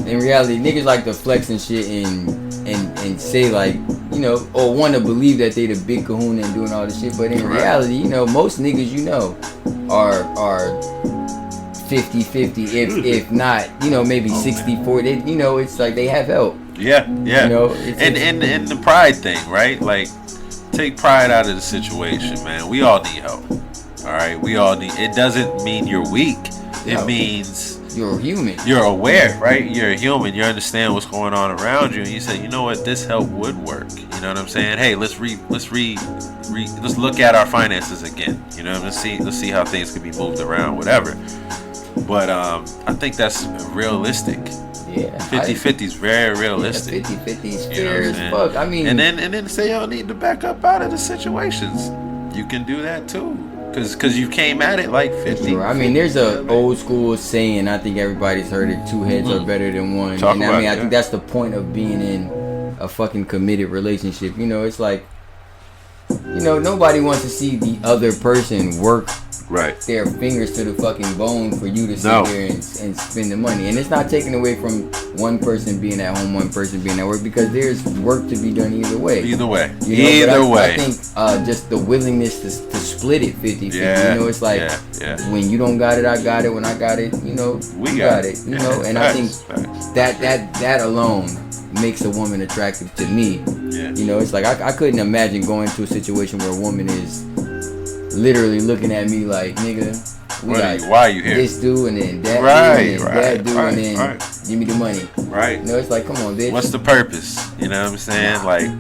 [SPEAKER 2] In reality, niggas like to flex and shit and say like, you know, or want to believe that they the big kahuna and doing all this shit. But in reality, you know, most niggas you know are 50-50, if not, you know, maybe 60-40. You know, it's like they have help.
[SPEAKER 1] Yeah.
[SPEAKER 2] You know,
[SPEAKER 1] and the pride thing, right? Like, take pride out of the situation, man. We all need help. All right, we all need. It doesn't mean you're weak. It means
[SPEAKER 2] you're a human.
[SPEAKER 1] You're aware, right? You're a human. You understand what's going on around you, and you say, you know what, this help would work. You know what I'm saying? Hey, let's look at our finances again. You know, let's see how things can be moved around, whatever. But I think that's realistic.
[SPEAKER 2] Yeah,
[SPEAKER 1] 50-50 is very realistic.
[SPEAKER 2] 50-50 is fair as fuck. I mean,
[SPEAKER 1] and then say y'all need to back up out of the situations. You can do that too. Cause you came at it like 50.
[SPEAKER 2] Sure. I mean, there's a old school saying. I think everybody's heard it. 2 heads are better than one. I think that's the point of being in a fucking committed relationship. You know, it's like, you know, nobody wants to see the other person work their fingers to the fucking bone for you to sit there and spend the money. And it's not taken away from one person being at home, one person being at work, because there's work to be done either way.
[SPEAKER 1] You know,
[SPEAKER 2] I think just the willingness to split it 50-50.
[SPEAKER 1] Yeah,
[SPEAKER 2] you know, it's like when you don't got it, I got it. When I got it, you know, we got it. You know, and I think that alone makes a woman attractive to me.
[SPEAKER 1] Yeah.
[SPEAKER 2] You know, it's like I couldn't imagine going to a situation where a woman is literally looking at me like, nigga,
[SPEAKER 1] why are you here?
[SPEAKER 2] This dude and then that dude and then that dude and then give me the money.
[SPEAKER 1] Right.
[SPEAKER 2] You know, it's like, come on, bitch.
[SPEAKER 1] What's the purpose? You know what I'm saying? Like,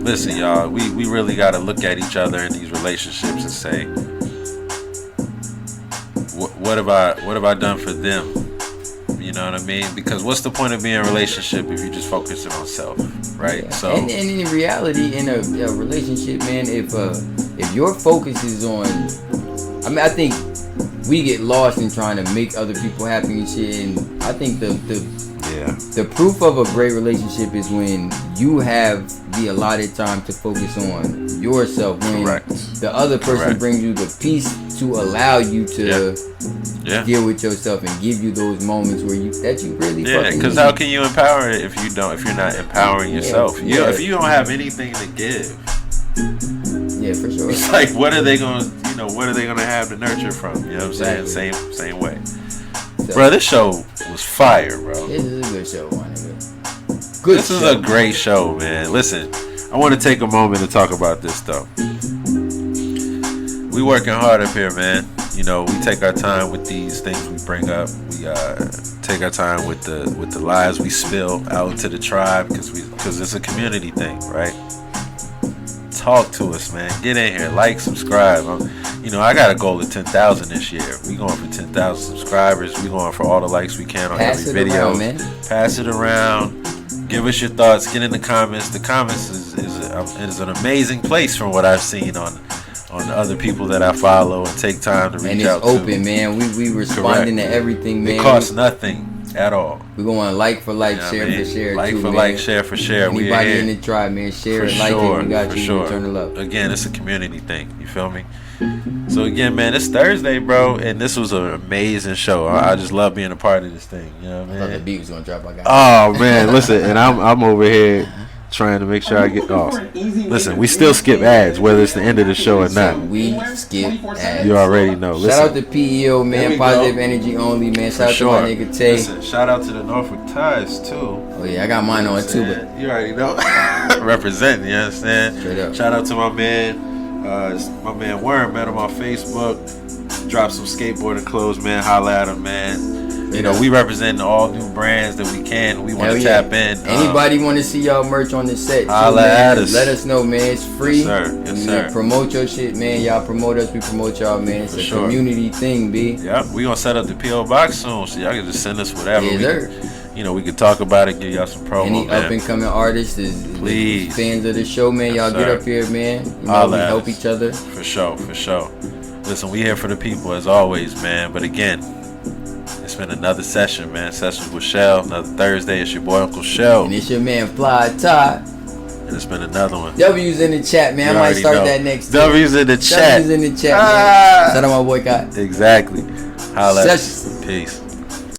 [SPEAKER 1] listen, y'all, we really got to look at each other in these relationships and say, what have I done for them? You know what I mean? Because what's the point of being in a relationship if you're just focusing on self, right?
[SPEAKER 2] Yeah.
[SPEAKER 1] So
[SPEAKER 2] and in reality, in a relationship, man, if your focus is on, I mean, I think we get lost in trying to make other people happy and shit. And I think the proof of a great relationship is when you have the allotted time to focus on yourself. When the other person brings you the peace to allow you to deal with yourself and give you those moments where you really fucking
[SPEAKER 1] because how can you empower it if you're not empowering yourself? If you don't have anything to give,
[SPEAKER 2] for sure,
[SPEAKER 1] it's like what are they gonna have to nurture from? You know what I'm saying? Same way. So, bro, this show was fire, bro.
[SPEAKER 2] This is a good show, my nigga.
[SPEAKER 1] This is a great show, man. Listen, I want to take a moment to talk about this though. We working hard up here, man. You know, we take our time with these things we bring up. We take our time with the lies we spill out to the tribe because it's a community thing, right? Talk to us, man. Get in here, like, subscribe. I got a goal of 10,000 this year. We going for 10,000 subscribers. We going for all the likes we can on every video.
[SPEAKER 2] Around, man.
[SPEAKER 1] Pass it around. Give us your thoughts. Get in the comments. The comments is an amazing place from what I've seen on other people that I follow and take time to reach out to.
[SPEAKER 2] And it's open, man. We responding to everything, man.
[SPEAKER 1] It costs nothing at all.
[SPEAKER 2] We're going like for like, share for share,
[SPEAKER 1] like for like, share for share.
[SPEAKER 2] Anybody in the tribe, man, share it, like it. We got you. Turn it up.
[SPEAKER 1] Again, it's a community thing. You feel me? So again, man, it's Thursday, bro, and this was an amazing show. I just love being a part of this thing. You know what I mean?
[SPEAKER 2] I thought the beat was gonna drop.
[SPEAKER 1] Oh man, listen, and I'm over here trying to make sure I get off. Listen, we still skip ads, whether it's the end of the show or not.
[SPEAKER 2] We skip ads.
[SPEAKER 1] You already know. Listen,
[SPEAKER 2] shout out to PEO,
[SPEAKER 1] There
[SPEAKER 2] man.
[SPEAKER 1] we
[SPEAKER 2] Positive
[SPEAKER 1] go.
[SPEAKER 2] energy only, man. Shout out
[SPEAKER 1] sure.
[SPEAKER 2] to my nigga Tay.
[SPEAKER 1] Listen, shout out to the Norfolk Ties too.
[SPEAKER 2] Oh yeah, I got mine on too, but
[SPEAKER 1] You already know. Representing, you understand?
[SPEAKER 2] Straight up.
[SPEAKER 1] Shout out to my man Worm, met him on Facebook. Dropped some skateboarding clothes, man. Holla at him, man. You know, we representing all new brands that we can. We want
[SPEAKER 2] hell
[SPEAKER 1] to
[SPEAKER 2] yeah.
[SPEAKER 1] tap in.
[SPEAKER 2] Anybody want to see y'all merch on the set? too,
[SPEAKER 1] Holla
[SPEAKER 2] man,
[SPEAKER 1] at us.
[SPEAKER 2] Let us know, man. It's free.
[SPEAKER 1] Yes, sir. Yes,
[SPEAKER 2] You
[SPEAKER 1] sir.
[SPEAKER 2] promote your shit, man. Y'all promote us. We promote y'all, man. It's
[SPEAKER 1] For
[SPEAKER 2] a
[SPEAKER 1] sure.
[SPEAKER 2] community thing, B.
[SPEAKER 1] Yep, we gonna set up the PO box soon, so y'all can just send us whatever.
[SPEAKER 2] Yes,
[SPEAKER 1] We
[SPEAKER 2] sir.
[SPEAKER 1] can, you know, we can talk about it, give y'all some promo,
[SPEAKER 2] Any
[SPEAKER 1] man.
[SPEAKER 2] up and coming artists,
[SPEAKER 1] Please.
[SPEAKER 2] fans of the show, man. Y'all
[SPEAKER 1] Yes,
[SPEAKER 2] get
[SPEAKER 1] sir.
[SPEAKER 2] up here, man. You know,
[SPEAKER 1] Holla
[SPEAKER 2] we
[SPEAKER 1] at
[SPEAKER 2] help
[SPEAKER 1] us.
[SPEAKER 2] each other.
[SPEAKER 1] For sure, for sure. Listen, we here for the people as always, man. But again, it's been another session, man. Sessions with Shell. Another Thursday. It's your boy Uncle Shell,
[SPEAKER 2] And it's your man Fly Todd.
[SPEAKER 1] and it's been another one.
[SPEAKER 2] W's in the chat, man.
[SPEAKER 1] You
[SPEAKER 2] I might
[SPEAKER 1] already
[SPEAKER 2] start
[SPEAKER 1] know.
[SPEAKER 2] that next.
[SPEAKER 1] W's in the chat.
[SPEAKER 2] W's in the chat,
[SPEAKER 1] Ah.
[SPEAKER 2] man. Shout out my boy Kai.
[SPEAKER 1] Exactly. Holla.
[SPEAKER 2] Sessions.
[SPEAKER 1] Peace.